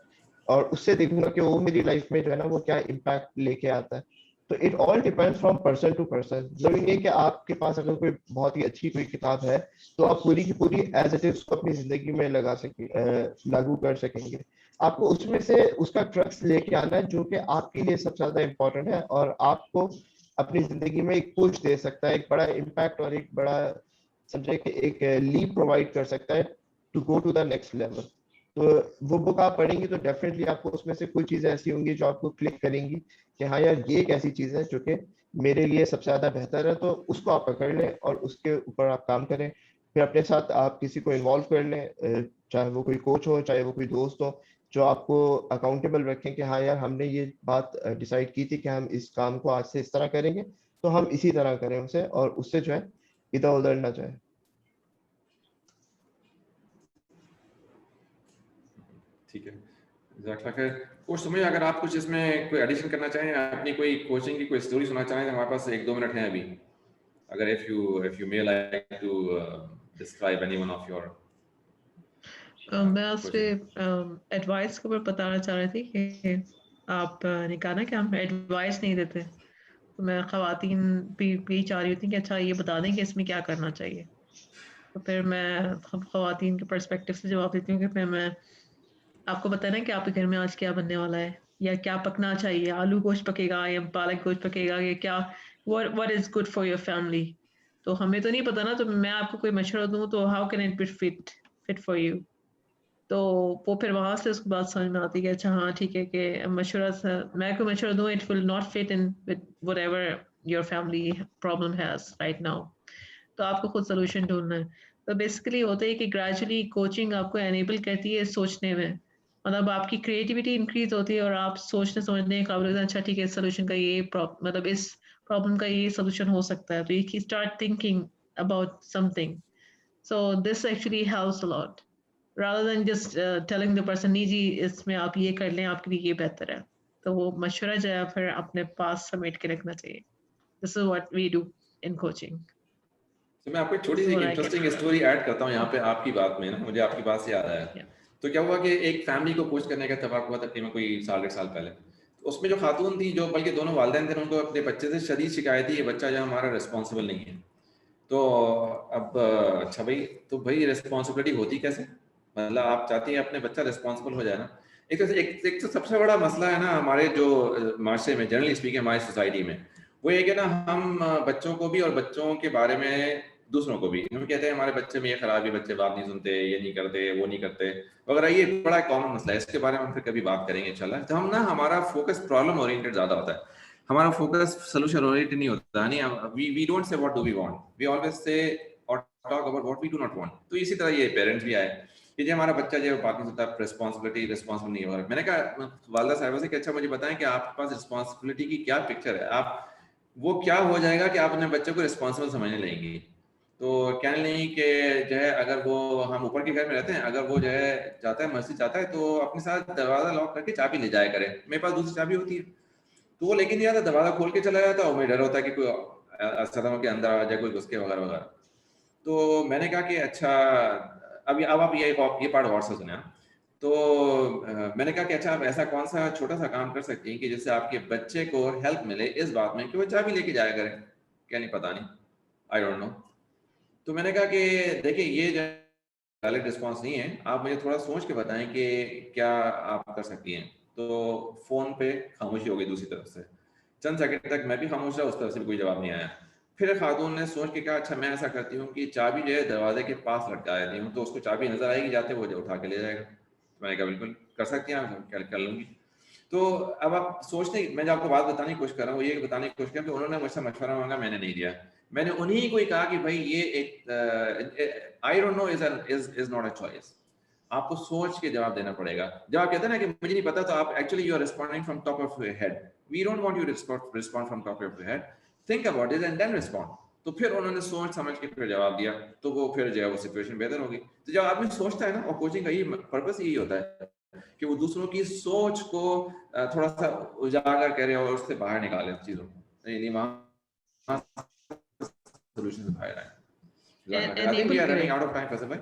[SPEAKER 1] और उससे देखूंगा कि वो मेरी लाइफ में जो है ना वो क्या इम्पैक्ट लेके आता है। तो it all depends from person to person. जरूरी नहीं कि आपके पास अगर कोई बहुत ही अच्छी कोई किताब है तो आप पूरी की पूरी एज इट इज उसको अपनी जिंदगी में लागू कर सकेंगे। आपको उसमें से उसका क्रक्स लेके आना है जो कि आपके लिए सबसे ज्यादा इम्पोर्टेंट है और आपको अपनी जिंदगी में एक पुश दे सकता है, एक बड़ा इम्पैक्ट और एक बड़ा समझे कि एक लीप प्रोवाइड कर सकता है to go to the next level. तो वो बुक आप पढ़ेंगे तो डेफिनेटली आपको उसमें से कुछ चीजें ऐसी होंगी जो आपको क्लिक करेंगी कि हाँ यार ये एक ऐसी चीज है जो कि मेरे लिए सबसे ज्यादा बेहतर है, तो उसको आप पकड़ लें और उसके ऊपर आप काम करें। फिर अपने साथ आप किसी को इन्वॉल्व कर लें, चाहे वो कोई कोच हो चाहे वो कोई दोस्त हो, जो आपको अकाउंटेबल रखें कि हाँ यार हमने ये बात डिसाइड की थी कि हम इस काम को आज से इस तरह करेंगे, तो हम इसी तरह करें उसे और उससे जो है इधर उधर ना जाए।
[SPEAKER 2] ठीक है, जज़ाकल्लाह खैर। कोच सुमित, अगर आप कुछ इसमें कोई एडिशन करना चाहें, अपनी कोई कोचिंग की कोई स्टोरी सुनाना चाहें, हमारे पास 1-2 मिनट हैं अभी। अगर if you may like to describe any one of your
[SPEAKER 3] मैं उससे एडवाइस के ऊपर बताना चाह रही थी कि आप ने कहा ना कि हम एडवाइस नहीं देते, तो मैं ख़वातीन भी यही चाह रही थी कि अच्छा ये बता दें कि इसमें क्या करना चाहिए। तो फिर मैं ख़वातीन के पर्सपेक्टिव से जवाब देती हूँ कि फिर मैं आपको बताना है कि आपके घर में आज क्या बनने वाला है या क्या पकना चाहिए, आलू गोश्त पकेगा या पालक गोश्त पकेगा, या क्या what is good for your family। तो हमें तो नहीं पता ना, तो मैं आपको कोई मशवरा दूँ तो how can it be fit for you। तो वो फिर वहाँ से उसको बात समझ में आती है कि अच्छा हाँ ठीक है कि मशवरा मैं कोई मशवरा दूँ it will not fit in with whatever your family problem has right now, तो आपको खुद सोल्यूशन ढूंढना है। तो बेसिकली होता है कि ग्रेजुअली कोचिंग आपको एनेबल करती है सोचने में, मतलब आपकी क्रिएटिविटी इंक्रीज होती है और आप सोचने समझने के काबिल होते हैं, अच्छा ठीक है इस सोल्यूशन का ये मतलब इस प्रॉब्लम का ये सोल्यूशन हो सकता है, तो you start thinking about something. So this actually helps a lot rather than just telling the person नहीं जी इसमें आप ये कर लें आपके लिए ये बेहतर है, तो वो मशवरा जो है फिर अपने पास समेट के रखना चाहिए। This is what we do in coaching.
[SPEAKER 2] तो मैं आपको एक छोटी
[SPEAKER 3] This
[SPEAKER 2] सी
[SPEAKER 3] is
[SPEAKER 2] एक
[SPEAKER 3] what I can
[SPEAKER 2] interesting story add करता हूँ यहाँ पे आपकी बात में ना, मुझे आपकी बात से याद आया।
[SPEAKER 3] Yeah.
[SPEAKER 2] तो क्या हुआ कि एक फैमिली को कोच करने का इत्तेफाक हुआ तकरीबन कोई 1.5 साल पहले। तो उसमें जो खातून थी, जो बल्कि दोनों वालिदैन थे, उनको अपने बच्चे से शदीद शिकायत थी ये बच्चा जो हमारा रिस्पॉन्सिबल नहीं है। तो अब अच्छा भाई, तो भाई रिस्पॉन्सिबिलिटी होती कैसे, मतलब आप चाहती हैं अपने बच्चा रिस्पॉन्सिबल हो जाए ना। एक तो सबसे बड़ा मसला है ना हमारे जो माशरे में, जनरली स्पीकिंग हमारी सोसाइटी में, वो ये कि ना हम बच्चों को भी और बच्चों के बारे में दूसरों को भी हम कहते हैं हमारे बच्चे में ये खराबी, बच्चे बात नहीं सुनते, ये नहीं करते, वो नहीं करते वगैरह। ये बड़ा कॉमन मसला है, इसके बारे में हम फिर कभी बात करेंगे इंशाल्लाह। तो हम ना, हमारा फोकस प्रॉब्लम ओरिएंटेड ज्यादा होता है, हमारा फोकस सोल्यूशन ओरिएंटेड नहीं होता। नहीं, we don't say what do we want, we always say और talk about what we do not want. तो इसी तरह ये पेरेंट्स भी आए कि जो हमारा बच्चा जो बात नहीं सुनता, रिस्पॉन्सिबल नहीं हो रहा। मैंने कहा वालदा साहिबा से कि अच्छा मुझे बताएं कि आपके पास रिस्पॉन्सिबिलिटी की क्या पिक्चर है, आप वो क्या हो जाएगा कि आप अपने बच्चे को रिस्पॉन्सिबल समझने लगेंगी। तो कहने लगी कि जो है अगर वो, हम ऊपर के घर में रहते हैं, अगर वो जो है जाता है मस्जिद जाता है तो अपने साथ दरवाजा लॉक करके चाबी ले जाया करे, मेरे पास दूसरी चाबी होती है। तो वो लेकिन नहीं आता, दरवाजा खोल के चला जाता है और मुझे डर होता है कि कोई सदमा के अंदर आ जाए, कोई घुस के वगैरह वगैरह। तो मैंने कहा कि अच्छा अब आप ये पार्ट और से सुने। तो मैंने कहा कि अच्छा आप ऐसा कौन सा छोटा सा काम कर सकती हैं कि जिससे आपके बच्चे को हेल्प मिले इस बात में कि वो चाबी लेके जाया करें। क्या नहीं, पता नहीं, आई डोंट नो। तो मैंने कहा कि देखिए ये जो वैलिड रिस्पॉन्स नहीं है, आप मुझे थोड़ा सोच के बताएं कि क्या आप कर सकती हैं। तो फोन पे खामोशी हो गई दूसरी तरफ से, चंद सेकंड तक मैं भी खामोश रहा, उस तरफ से भी कोई जवाब नहीं आया। फिर खातून ने सोच के कहा अच्छा मैं ऐसा करती हूँ कि चाबी जो है दरवाजे के पास लटका देती हूँ, तो उसको चाबी नजर आएगी जाते, वो जो उठा के ले जाएगा। तो मैंने कहा बिल्कुल कर सकती हैं आप, कर लूँगी। तो अब आप सोचते, मैं जो आपको बात बताने की कोशिश कर रहा हूँ, ये बताने की कोशिश कर रहा हूँ कि उन्होंने मुझसे मशवरा मांगा, मैंने नहीं दिया। मैंने उन्हीं को ही कहा कि भाई ये एक I don't know is not a choice. आपको सोच के जवाब देना पड़ेगा। जब आप कहते हैं ना कि मुझे नहीं पता, तो आप actually you are responding from top of your head. We don't want you to respond from top of your head, think about it and then respond. तो फिर उन्होंने सोच समझ के फिर जवाब दिया, तो वो फिर जो है वो सिचुएशन बेहतर होगी। तो जब आदमी सोचता है ना, और कोचिंग का ये पर्पस यही होता है कि वो दूसरों की सोच को थोड़ा सा उजागर करे और उससे बाहर निकाले चीजों को, यानी वहां सॉल्यूशन बाहर आए। I think we are running out of time Faisal भाई।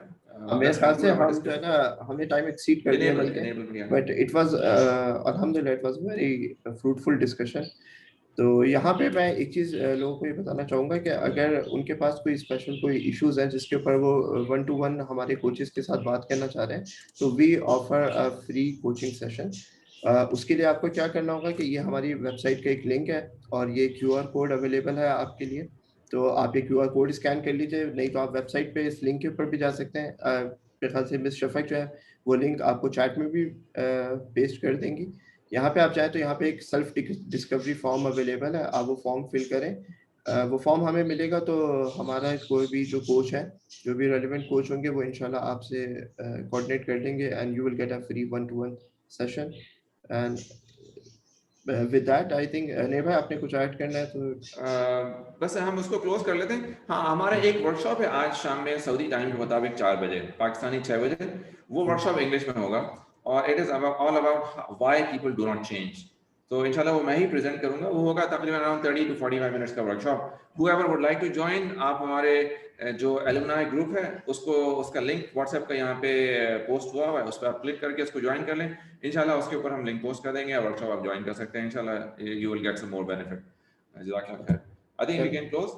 [SPEAKER 1] मेरे ख्याल से हम जो है ना, हमने टाइम एक्सीड कर दिया बल्कि, बट इट वाज अल्हम्दुलिल्लाह it was very fruitful discussion. तो यहाँ पे मैं एक चीज़ लोगों को ये बताना चाहूँगा कि अगर उनके पास कोई स्पेशल कोई इश्यूज हैं जिसके ऊपर वो 1-to-1 हमारे कोचेस के साथ बात करना चाह रहे हैं, तो we offer a free coaching session. उसके लिए आपको क्या करना होगा कि ये हमारी वेबसाइट का एक लिंक है और ये QR कोड अवेलेबल है आपके लिए। तो आप ये QR कोड स्कैन कर लीजिए, नहीं तो आप वेबसाइट पे इस लिंक के ऊपर भी जा सकते हैं। मेरे ख्याल से मिस शफक जो है वो लिंक आपको चैट में भी पेस्ट कर देंगी। यहाँ पे आप चाहें तो यहाँ पे एक सेल्फ डिस्कवरी फॉर्म अवेलेबल है, आप वो फॉर्म फिल करें। वो फॉर्म हमें मिलेगा तो हमारा कोई भी जो कोच है, जो भी रेलिवेंट कोच होंगे, वो इंशाल्लाह आपसे कोऑर्डिनेट कर देंगे and you will get a free 1-to-1 session. And with that I think नहीं भाई आपने कुछ ऐड करना है तो
[SPEAKER 2] बस हम उसको क्लोज कर लेते हैं। हाँ, हमारा एक वर्कशॉप है आज शाम में सऊदी टाइम के मुताबिक 4 बजे, पाकिस्तानी 6 बजे। वो वर्कशॉप इंग्लिश में होगा और it is all about why people do not change. तो इंशाल्लाह वो मैं ही प्रेजेंट करूंगा। वो होगा तकरीबन अराउंड 30 to 45 मिनट्स का workshop. whoever would like to join, आप हमारे जो एलुमनाई ग्रुप है उसको, उसका लिंक व्हाट्सएप का यहाँ पे पोस्ट हुआ हुआ है, उस पर आप क्लिक करके उसको ज्वाइन कर लें। इंशाल्लाह उसके ऊपर हम लिंक पोस्ट कर देंगे, वर्कशॉप आप ज्वाइन कर सकते हैं। इंशाल्लाह you will get some more benefit. जज़ाकल्लाह खैर। I think we can close.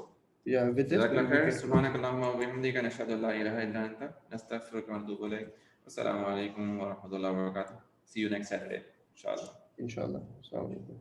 [SPEAKER 1] yeah with this
[SPEAKER 2] जज़ाकल्लाह
[SPEAKER 1] we
[SPEAKER 2] खैर।
[SPEAKER 1] can close.
[SPEAKER 2] सुब्हानकल्लाहुम्मा व बिहम्दिका नशहदु अल्ला इलाहा इल्ला अंता नस्तगफिरुका व नतूबु इलैक। अस्सलामु अलैकुम व रहमतुल्लाहि व बरकातुहू। See you next Saturday, inshallah.
[SPEAKER 1] Inshallah. Assalamu alaikum.